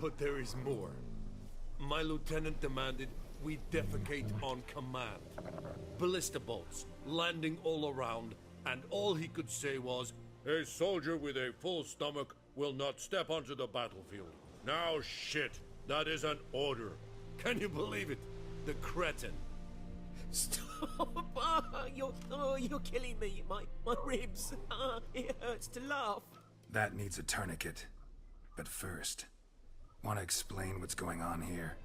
But there is more. My lieutenant demanded we defecate on command. Ballista bolts, landing all around, and all he could say was, "A soldier with a full stomach will not step onto the battlefield." Now shit, that is an order. Can you believe it? The cretin. Stop! You're killing me. My ribs. It hurts to laugh. That needs a tourniquet. But first, want to explain what's going on here?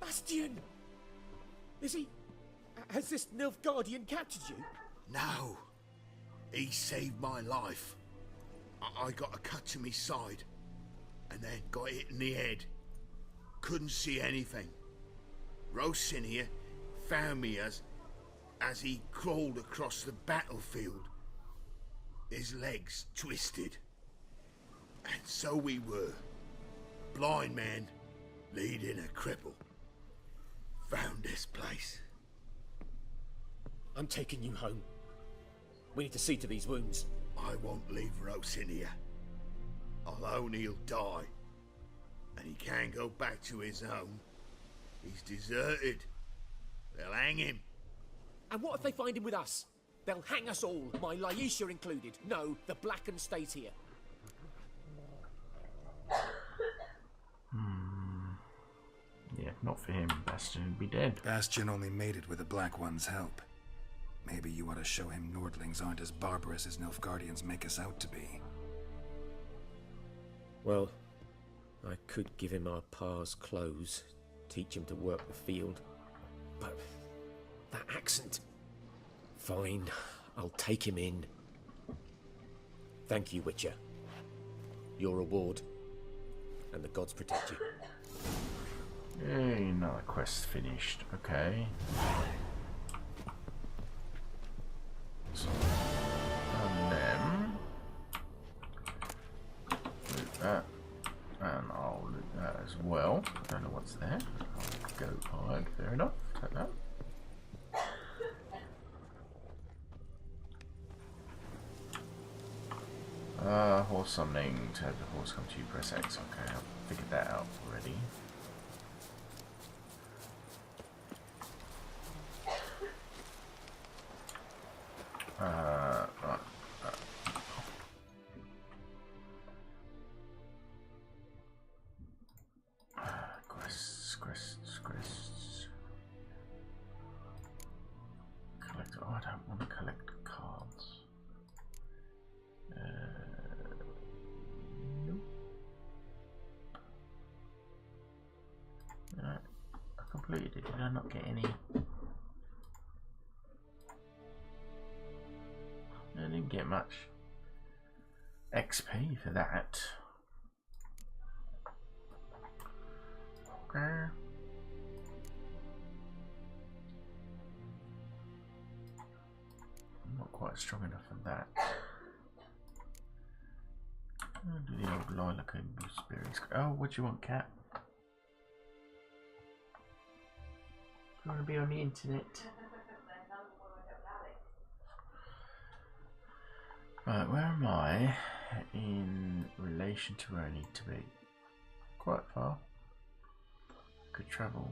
Bastian! Has this Nilfgaardian captured you? No. He saved my life. I got a cut to my side, and then got hit in the head. Couldn't see anything. Rosinia found me as he crawled across the battlefield. His legs twisted. And so we were. Blind man leading a cripple. Found this place. I'm taking you home. We need to see to these wounds. I won't leave Rosinia. I'll own he'll die. And he can't go back to his home. He's deserted. They'll hang him. And what if they find him with us? They'll hang us all, my Laisha included. No, the Blacken stays here. Yeah, not for him. Bastian would be dead. Bastian only made it with the Black One's help. Maybe you ought to show him Nordlings aren't as barbarous as Nilfgaardians make us out to be. Well, I could give him our pa's clothes, teach him to work the field. But that accent... Fine, I'll take him in. Thank you, Witcher. Your reward. And the gods protect you. Yay, another quest finished. Okay. So, and then loot that, and I'll loot that as well. Don't know what's there. I'll go hide. Fair enough. Take that. Horse summoning. To have the horse come to you, press X. Okay, I've figured that out already. Right. Quests. Collect. Oh, I don't want to collect cards. Nope. Right. I completed it. Did I not get any? I didn't get much XP for that. Okay. I'm not quite strong enough for that. I'll do the old lilac and gooseberries. Oh, what do you want, cat? You want to be on the internet? Right, where am I in relation to where I need to be? Quite far. Could travel.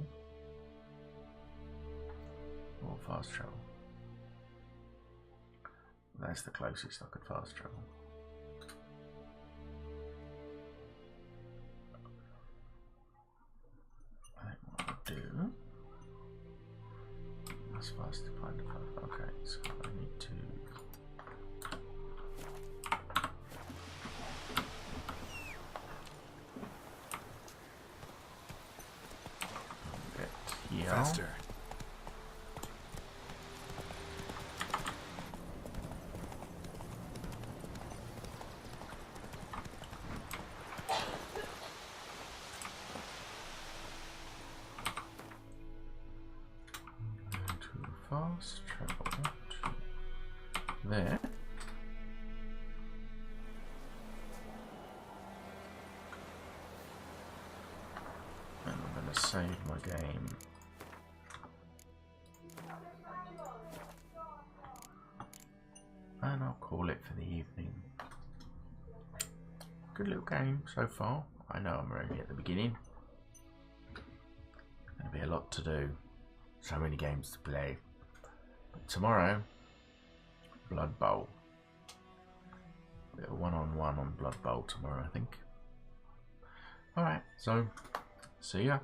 Or fast travel. That's the closest I could fast travel. fast travel to there. And I'm going to save my game. And I'll call it for the evening. Good little game so far. I know I'm only at the beginning. There'll be a lot to do. So many games to play. But tomorrow, Blood Bowl. Bit of one-on-one on Blood Bowl tomorrow, I think. Alright, so see ya.